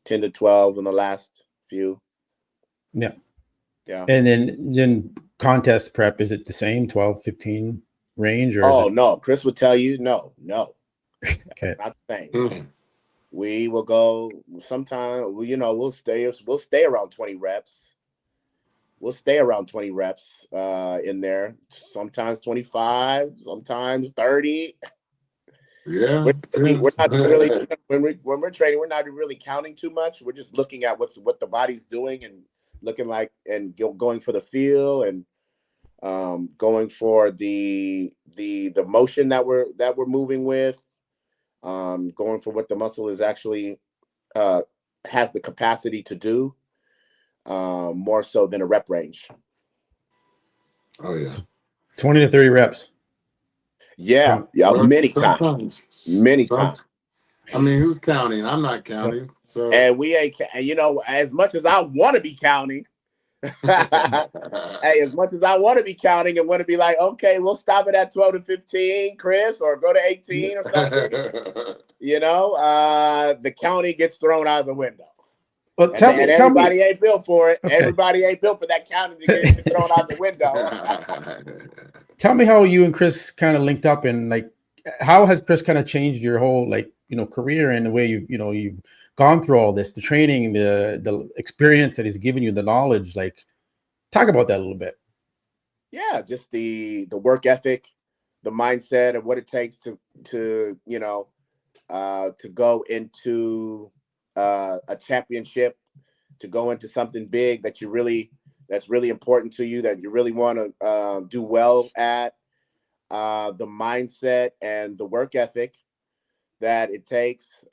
to 12 in the last few. Yeah. Yeah. And then contest prep, is it the same 12, 15 range? Or no, Chris would tell you no. Okay. Not the same. Mm-hmm. We will go sometime, we'll stay around 20 reps. We'll stay around 20 reps in there. Sometimes 25, sometimes 30. Yeah. We're not really when we're training, we're not really counting too much. We're just looking at what the body's doing and looking like, and going for the feel, and going for the motion that we're moving with, going for what the muscle is actually has the capacity to do, more so than a rep range. Oh yeah. 20 to 30 reps. Yeah. Many times. I mean, who's counting? I'm not counting. So, and we ain't, as much as I want to be counting. Hey, as much as I want to be counting and want to be like, okay, we'll stop it at 12 to 15, Chris, or go to 18 or something. The counting gets thrown out of the window. Well, everybody ain't built for it. Okay. Everybody ain't built for that counting to get thrown out the window. Tell me how you and Chris kind of linked up, and like, how has Chris kind of changed your whole career and the way you've gone through all this, the training, the experience that he's given you, the knowledge. Like, talk about that a little bit. Yeah, just the work ethic, the mindset, and what it takes to go into a championship, to go into something big that's really important to you, that you really want to do well at. The mindset and the work ethic that it takes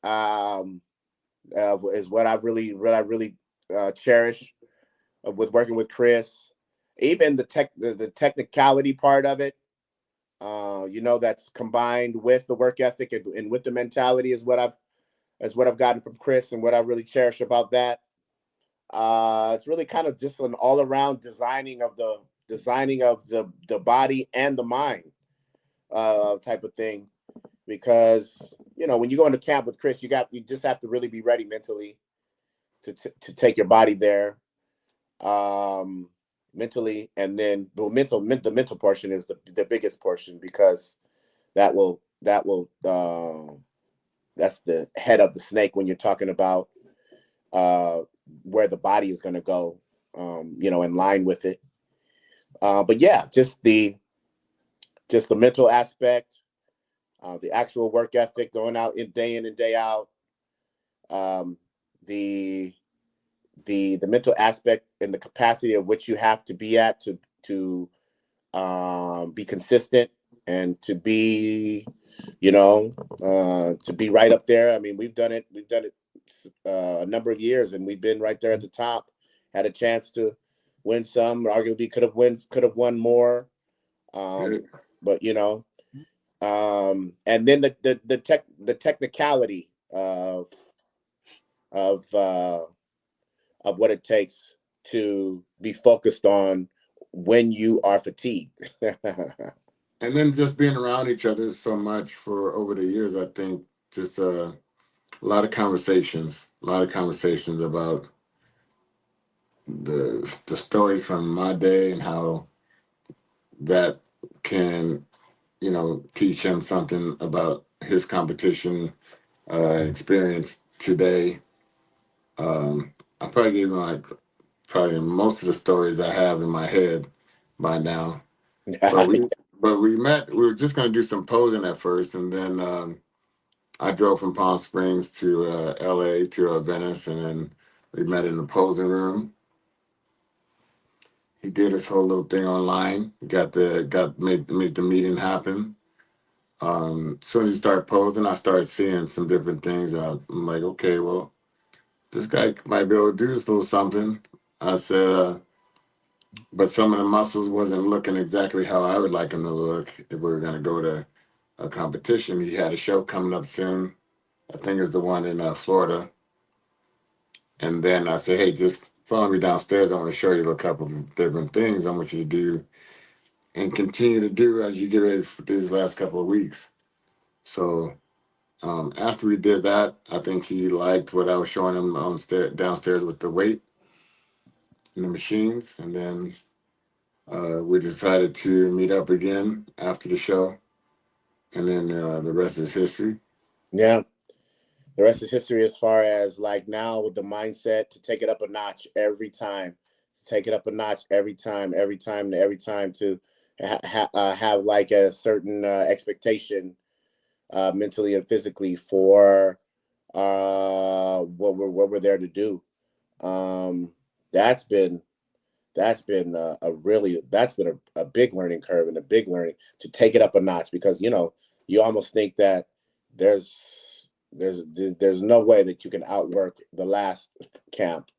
is what I really cherish with working with Chris. Even the technicality part of it, that's combined with the work ethic and with the mentality is what I've gotten from Chris, and what I really cherish about that. It's really kind of just an all around designing of the body and the mind type of thing, because when you go into camp with Chris, you just have to really be ready mentally to take your body there, mentally, and then the mental portion is the biggest portion, because that's the head of the snake when you're talking about where the body is going to go, in line with it. But yeah, just the mental aspect, the actual work ethic, going out day in and day out, the mental aspect and the capacity of which you have to be at to be consistent, and to be to be right up there. I mean, we've done it a number of years, and we've been right there at the top. Had a chance to win some, arguably could have won more, but and then the technicality of what it takes to be focused on when you are fatigued. And then just being around each other so much for over the years, I think just a lot of conversations about the stories from my day, and how that can, teach him something about his competition experience today. I probably gave him probably most of the stories I have in my head by now. But we met. We were just going to do some posing at first, and then I drove from Palm Springs to LA to Venice, and then we met in the posing room. He did his whole little thing online. Made the meeting happen. As soon as he started posing, I started seeing some different things. And I'm like, okay, well, this guy might be able to do this little something. I said, but some of the muscles wasn't looking exactly how I would like them to look if we were going to go to a competition. He had a show coming up soon. I think it's the one in Florida. And then I said, hey, just follow me downstairs. I want to show you a couple of different things I want you to do and continue to do as you get ready for these last couple of weeks. So after we did that, I think he liked what I was showing him downstairs with the weight and the machines. And then we decided to meet up again after the show. And then the rest is history. Yeah. The rest is history as far as like now with the mindset to take it up a notch every time, take it up a notch every time to have like a certain expectation mentally and physically for what we're there to do. That's been a big learning curve and a big learning to take it up a notch, because you almost think that there's no way that you can outwork the last camp.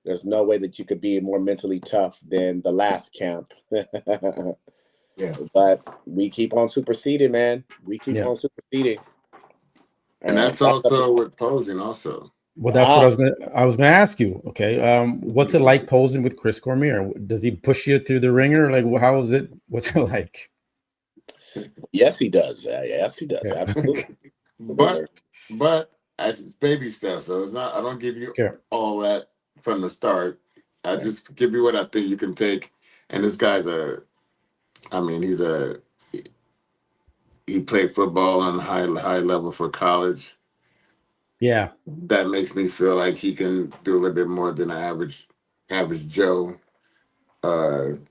There's no way that you could be more mentally tough than the last camp. Yeah. But we keep on superseding, man. We keep on superseding. And that's also with posing also. Well, that's what I was gonna ask you. Okay. What's it like posing with Chris Cormier? Does he push you through the ringer? Like, how is it? What's it like? Yes, he does. Yes, he does. Yeah. Absolutely. But as it's baby steps, so it's not. I don't give you all that from the start. I just give you what I think you can take. And this guy's he played football on high level for college. Yeah, that makes me feel like he can do a little bit more than an average Joe. And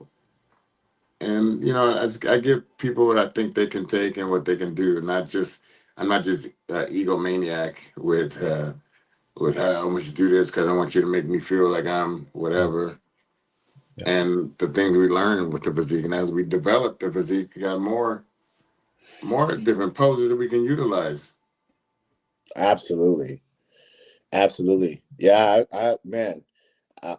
I give people what I think they can take and what they can do. I'm not just egomaniac with how I want you to do this because I want you to make me feel like I'm whatever. Yeah. And the things we learn with the physique, and as we develop the physique, we got more different poses that we can utilize. Absolutely. Yeah, man,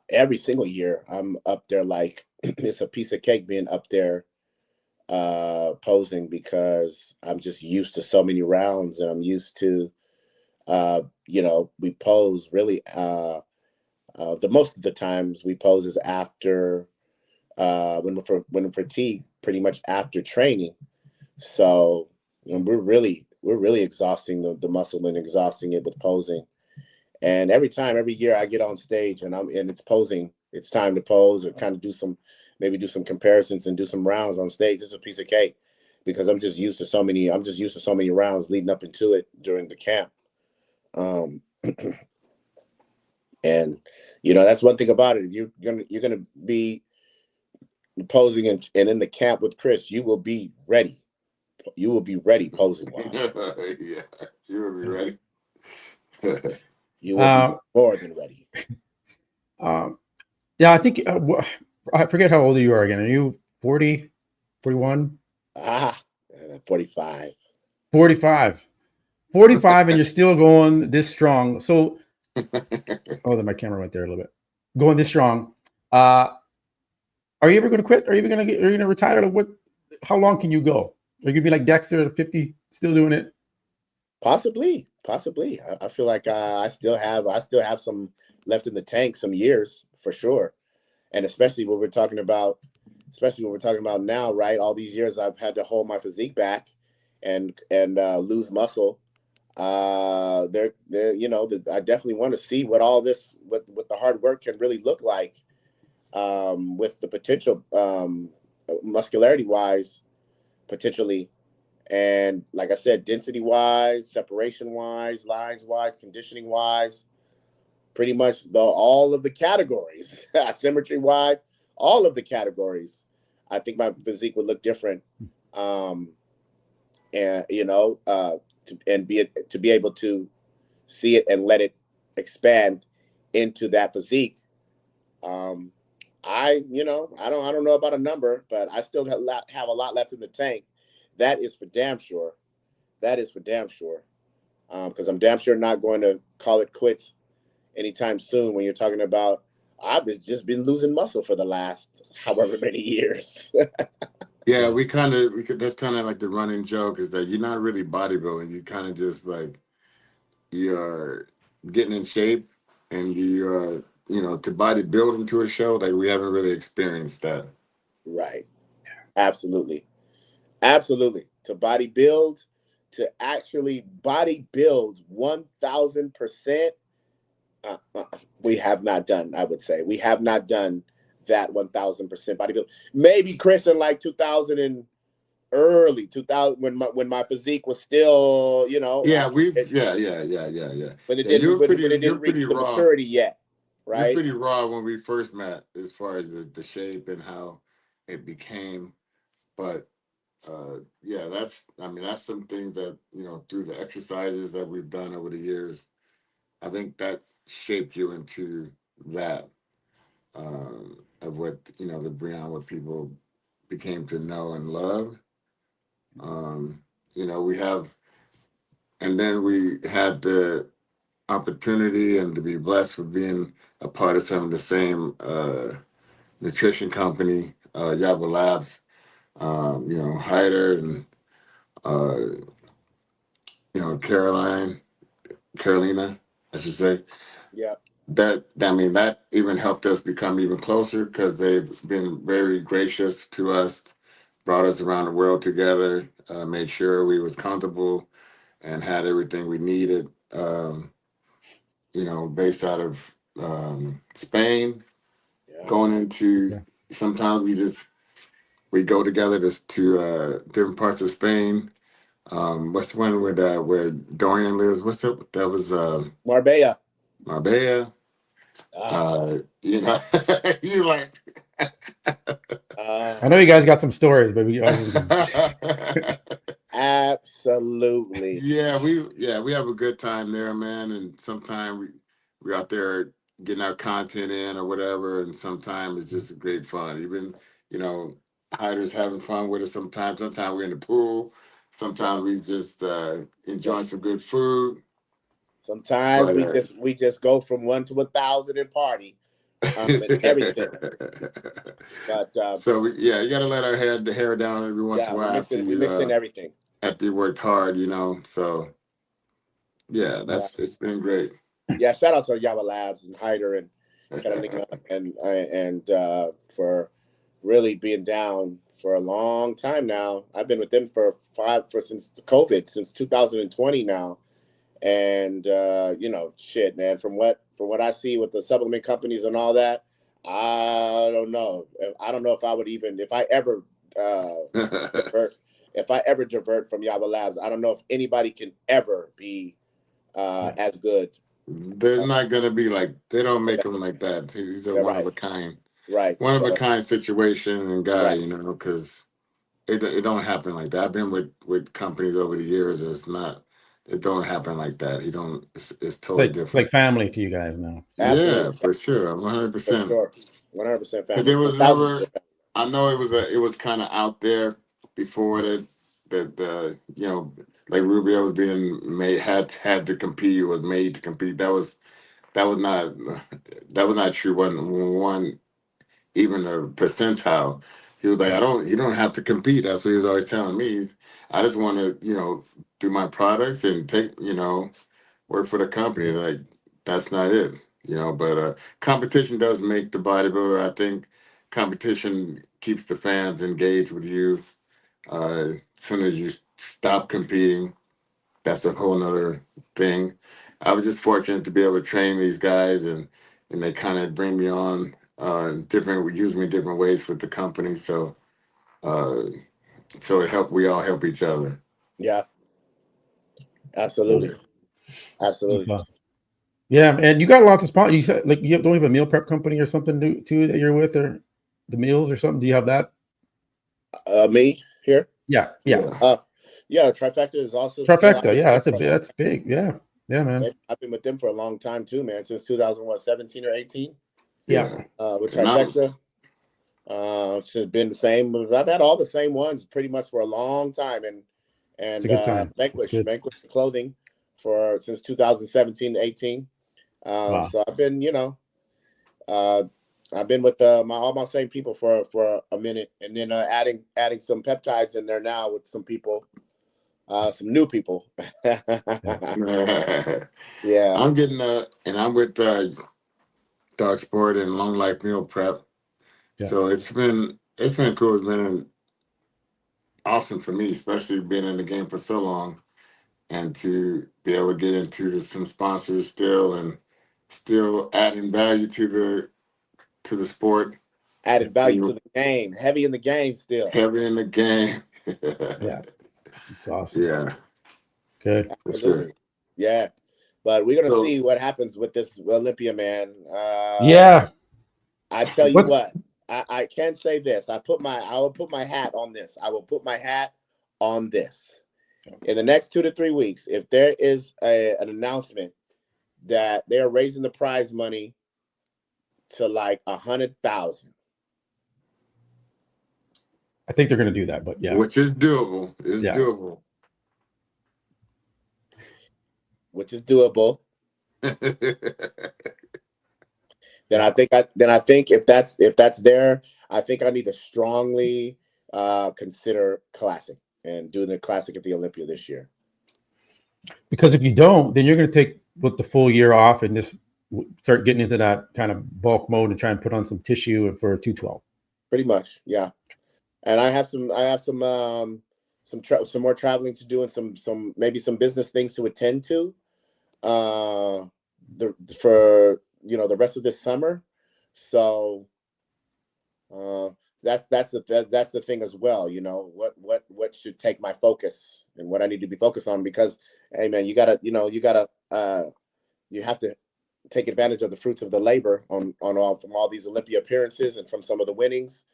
every single year I'm up there like it's a piece of cake being up there posing, because I'm just used to so many rounds, and I'm used to we pose really the most of the times we pose is after when we're fatigued, pretty much after training. So we're really exhausting the muscle and exhausting it with posing. And every year I get on stage and it's posing, it's time to pose or kind of do some comparisons and do some rounds on stage. It's a piece of cake because I'm just used to so many rounds leading up into it during the camp. And that's one thing about it. You're gonna be posing and in the camp with Chris, you will be ready. You will be ready posing. Yeah, you will be ready. You will be more than ready. Yeah, I think I forget how old you are again. Are you 40, 41? 45. 45. 45 and you're still going this strong. So then my camera went there a little bit. Going this strong. Are you ever going to quit? Are you going to retire? How long can you go? Are you going to be like Dexter at 50 still doing it? Possibly. I feel like I still have some left in the tank, some years for sure. And especially when we're talking about now, right? All these years I've had to hold my physique back and lose muscle. I definitely want to see what all this, what the hard work can really look like, with the potential, muscularity wise, potentially. And like I said, density wise, separation wise, lines wise, conditioning wise, pretty much all of the categories, symmetry wise, all of the categories, I think my physique would look different. And to be able to see it and let it expand into that physique. I don't know about a number, but I still have a lot left in the tank. That is for damn sure. That is for damn sure. Because I'm damn sure not going to call it quits anytime soon. When you're talking about, I've just been losing muscle for the last however many years. Yeah, that's kind of like the running joke is that you're not really bodybuilding. You kind of just like you're getting in shape, and you to bodybuilding to a show, like we haven't really experienced that. Right. Absolutely. Absolutely. To bodybuild, to actually bodybuild 1000%, we have not done. I would say we have not done that 1000% bodybuild. Maybe Chris in like 2000 and early 2000 when my physique was still, Yeah, when it didn't reach the raw. maturity yet, You're right? pretty raw when we first met, as far as the shape and how it became. But that's some things that through the exercises that we've done over the years, I think that shaped you into that of what the Breon, what people became to know and love. We have, and then we had the opportunity and to be blessed with being a part of some of the same nutrition company, Yaba Labs, Hyder and Carolina, I should say. Yeah. That even helped us become even closer because they've been very gracious to us, brought us around the world together, made sure we was comfortable and had everything we needed. Based out of Spain, going into sometimes we go together to different parts of Spain. What's the one where Dorian lives? That was Marbella. Marbella. You like. I know you guys got some stories, but we absolutely. Yeah, we have a good time there, man. And sometimes we're out there getting our content in or whatever, and sometimes it's just great fun. Even Hyder's having fun with us sometimes. Sometimes we're in the pool. Sometimes we just enjoying some good food. Sometimes we just go from 1 to 1,000 and party. And everything. But you gotta let our hair down every once in a while. We mix in everything. After you worked hard, so yeah, it's been great. Yeah, shout out to Yaba Labs and Hyder and Catalina and for really being down for a long time now. I've been with them since COVID, since 2020 now. And shit, man, from what I see with the supplement companies and all that, I don't know. I don't know if I would even, if I ever divert from Yaba Labs, I don't know if anybody can ever be as good. They're not gonna be like, they don't make them like that. He's a one of a kind, right? One of a kind situation and guy, because it don't happen like that. I've been with companies over the years. It don't happen like that. It's totally different. It's like family to you guys now. Absolutely. Yeah, for sure. 100%. 100% family. There was never, I know it was kind of out there before that like Rubio was being made, had to compete, was made to compete. That was not true. One even a percentile. He was like, you don't have to compete. That's what he was always telling me. I just want to, do my products and take, work for the company. Like, that's not it, but competition does make the bodybuilder. I think competition keeps the fans engaged with you. As soon as you stop competing, that's a whole nother thing. I was just fortunate to be able to train these guys and they kind of bring me on use me different ways with the company. So we all help each other. Yeah. Absolutely. Yeah, and you got lots of sponsors. You said like you don't have a meal prep company or something too that you're with, or the meals or something. Do you have that? Me here? Yeah. Yeah, Trifecta is also Trifecta. Yeah, that's big. Yeah, man. I've been with them for a long time too, man. Since 2017 or 18. Yeah. With And I'm- Trifecta. It's been the same. I've had all the same ones pretty much for a long time, and It's a good sign. Vanquish clothing since 2017 to 18. Wow. So I've been, I've been with all my same people for a minute, and then adding some peptides in there now with some people, some new people. Yeah. I'm getting and I'm with Dog Sport and Long Life Meal Prep. Yeah. So it's been cool. It's been awesome for me, especially being in the game for so long, and to be able to get into some sponsors still, and still adding value to the sport. Added value to the game. Heavy in the game still. Heavy in the game. Yeah. It's awesome. Yeah. Good. Absolutely. Sure. Yeah. But we're gonna So- see what happens with this Olympia, man. Yeah. I tell you what, I can say this. I will put my hat on this. I will put my hat on this. In the next 2 to 3 weeks, if there is an announcement that they're raising the prize money to like 100,000. I think they're going to do that, but yeah. Which is doable. Doable. Which is doable. Then I think if that's there, I think I need to strongly consider classic and doing the classic at the Olympia this year. Because if you don't, then you're going to take the full year off and just start getting into that kind of bulk mode and try and put on some tissue for 212. Pretty much, yeah. And I have some more traveling to do and some maybe some business things to attend to. For the rest of this summer, so that's the thing as well. What should take my focus and what I need to be focused on, because hey man, you have to take advantage of the fruits of the labor from all these Olympia appearances and from some of the winnings.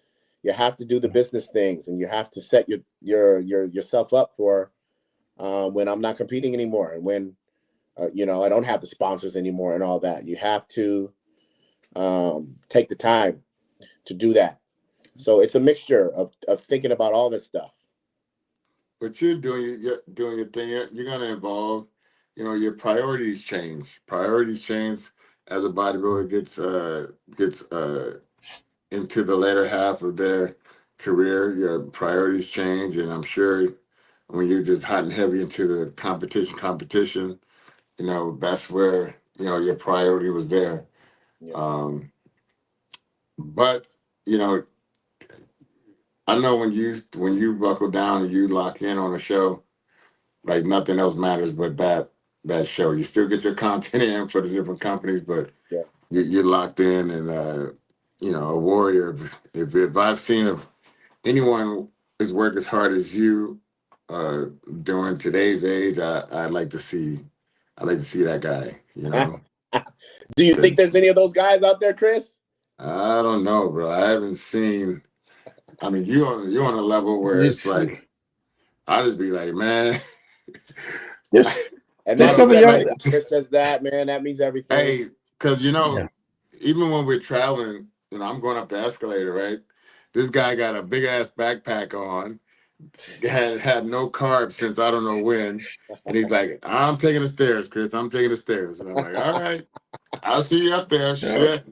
You have to do the business things, and you have to set yourself up for when I'm not competing anymore, and when I don't have the sponsors anymore and all that. You have to take the time to do that. So it's a mixture of thinking about all this stuff. But you're doing your thing. You're going to evolve. Your priorities change. Priorities change as a bodybuilder gets into the later half of their career. Your priorities change, and I'm sure when you're just hot and heavy into the competition, that's where your priority was there. Yeah. But I know when you buckle down and you lock in on a show, like nothing else matters but that show. You still get your content in for the different companies, but Yeah. you're locked in, and a warrior. If I've seen if anyone has worked as hard as you during today's age, I'd like to see that guy. Do you think there's any of those guys out there, Chris? I don't know, bro. I haven't seen. I mean, you're on a level where it's like, I just be like, man. And there's some of y'all. Chris says that, man. That means everything. Hey, because even when we're traveling, I'm going up the escalator, right? This guy got a big ass backpack on, had no carbs since I don't know when, and he's like, "I'm taking the stairs, Chris. I'm taking the stairs." And I'm like, "All right, I'll see you up there." Shit.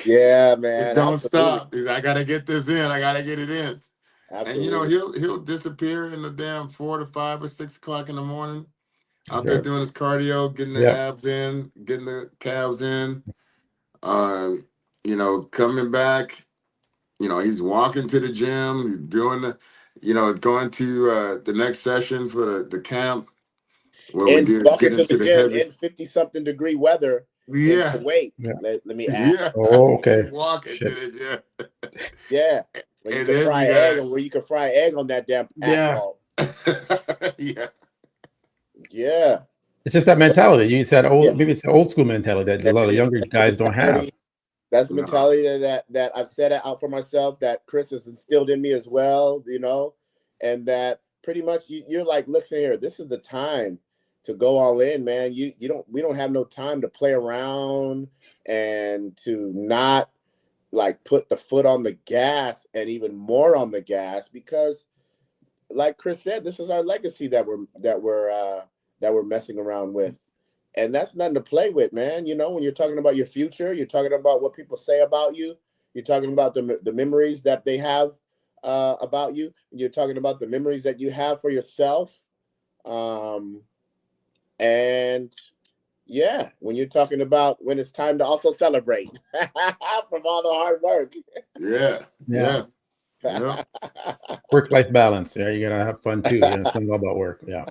Yeah, man. Don't stop. He's like, I gotta get this in. I gotta get it in. Absolutely. And he'll disappear in the damn 4 to 5 or 6 o'clock in the morning. Out there doing his cardio, getting the abs in, getting the calves in. Coming back. He's walking to the gym. He's doing going to the next session for the camp. And walking to the gym in 50-something degree weather. Yeah. Wait. Yeah. Let me add. Yeah. Oh, okay. Walking to the gym. Yeah. Where you can fry egg on that damn asphalt. Yeah. Yeah. It's just that mentality. You said maybe it's the old school mentality that a lot of younger guys don't have. That's the mentality that I've set out for myself, that Chris has instilled in me as well. and that pretty much you're like, listen here, this is the time to go all in, man. We don't have no time to play around and to not like put the foot on the gas and even more on the gas, because like Chris said, this is our legacy that we're messing around with. And that's nothing to play with, man. You know, when you're talking about your future, you're talking about what people say about you, you're talking about the memories that they have about you, you're talking about the memories that you have for yourself. And yeah, when you're talking about when it's time to also celebrate from all the hard work. Yeah. Work-life balance. Yeah, you gotta have fun too. You know, it's not all about work. Yeah.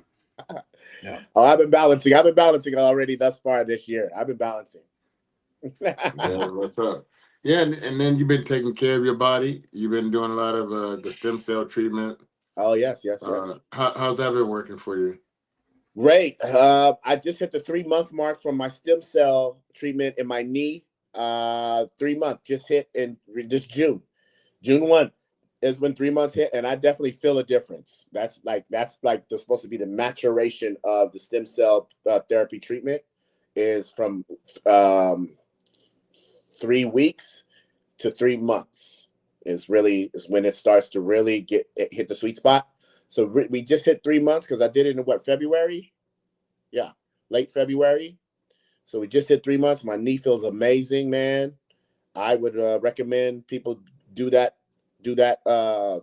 Oh, I've been balancing already thus far this year. I've been balancing. Yeah, what's up? Yeah, and then you've been taking care of your body. You've been doing a lot of the stem cell treatment. Oh, yes. How's that been working for you? Great. I just hit the 3-month mark from my stem cell treatment in my knee. 3 months just hit in this June 1 is when 3 months hit, and I definitely feel a difference. That's like supposed to be the maturation of the stem cell therapy treatment is from 3 weeks to 3 months is when it starts to really hit the sweet spot. So we just hit 3 months because I did it in February? Yeah, late February. So we just hit 3 months. My knee feels amazing, man. I would recommend people do that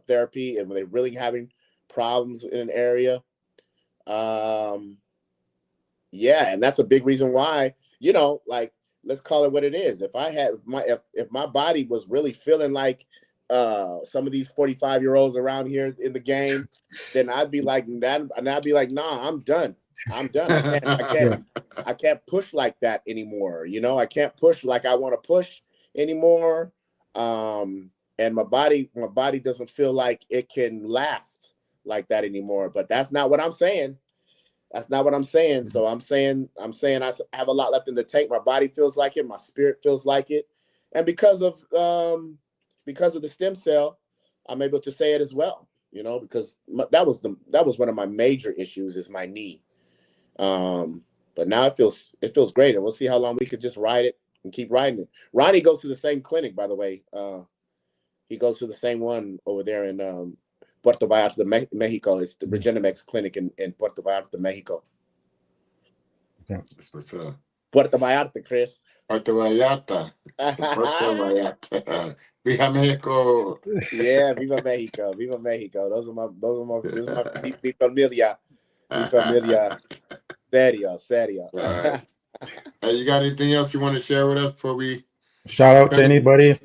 therapy, and when they're really having problems in an area. Yeah, and that's a big reason why, you know, like, let's call it what it is. If my body was really feeling like some of these 45-year-olds around here in the game, then I'd be like that, and I'd be like, nah, I'm done. I can't push like that anymore. You know, I can't push like I want to push anymore. And my body doesn't feel like it can last like that anymore. But that's not what I'm saying. So I'm saying I have a lot left in the tank. My body feels like it. My spirit feels like it. And because of the stem cell, I'm able to say it as well, you know, because that was one of my major issues is my knee. But now it feels great. And we'll see how long we could just ride it and keep riding it. Ronnie goes to the same clinic, by the way. He goes to the same one over there in Puerto Vallarta, Mexico. It's the Regenemex clinic in Puerto Vallarta, Mexico. Okay. That's what's up. Puerto Vallarta, Chris. Puerto Vallarta. Viva Mexico. Yeah, Viva Mexico. Viva Mexico. Those are my mi familia. Mi familia. Serio. All right. Hey, you got anything else you want to share with us before we shout out to anybody?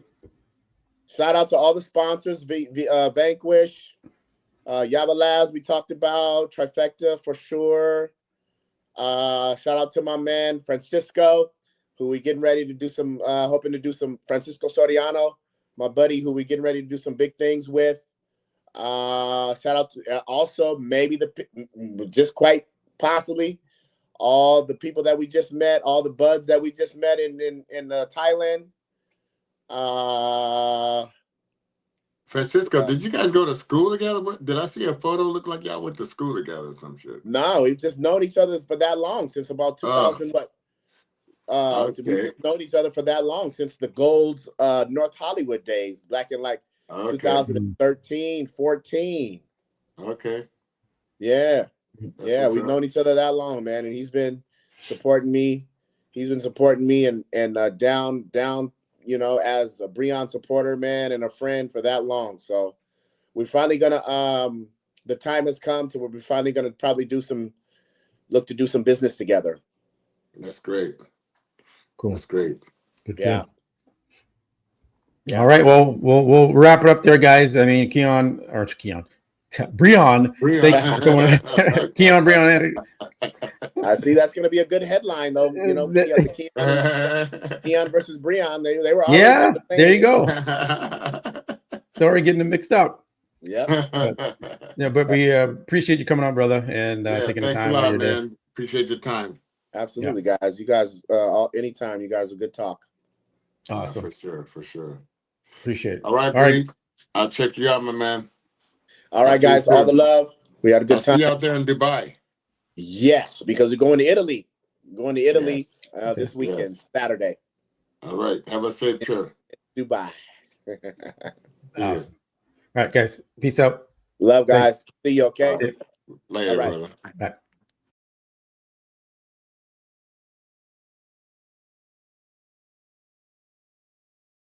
Shout out to all the sponsors, Vanquish, Yaba Labs, we talked about, Trifecta for sure. Shout out to my man, Francisco, who we getting ready to do some, hoping to do some, Francisco Soriano, my buddy, who we getting ready to do some big things with. Shout out to also maybe just quite possibly all the people that we just met, all the buds that we just met in Thailand. Francisco, did you guys go to school together? Did I see a photo look like y'all went to school together or some shit? No, we've just known each other for that long, since about 2000 okay. So we've just known each other for that long, since the Gold's North Hollywood days, back in like 2013, 14. Okay. Yeah. We've known each other that long, man, and he's been supporting me. And down, you know, as a Breon supporter, man, and a friend for that long. So we're finally gonna the time has come to where we're finally gonna probably look to do some business together. That's great. Cool. That's great. Good. Yeah. All right. Well, we'll wrap it up there, guys. I mean, Breon. Keon, Breon. I see that's going to be a good headline, though. You know, Keon versus Breon. They were already there you go. Sorry, getting them mixed up. Yeah. But we appreciate you coming on, brother, and taking the time. Thanks a lot, man. Appreciate your time. Absolutely, guys. You guys, anytime. You guys are good talk. Awesome. For sure. Appreciate it. All right, Bree. I'll check you out, my man. All right, guys. All the love. We had a good I'll time. see you out there in Dubai. Yes, because we're going to Italy. Yes. This weekend, Yes. Saturday. All right. Have a safe trip. Dubai. See you. Awesome. All right, guys. Peace out. Love, guys. Thanks. See you, okay? Later, All right. brother. Bye.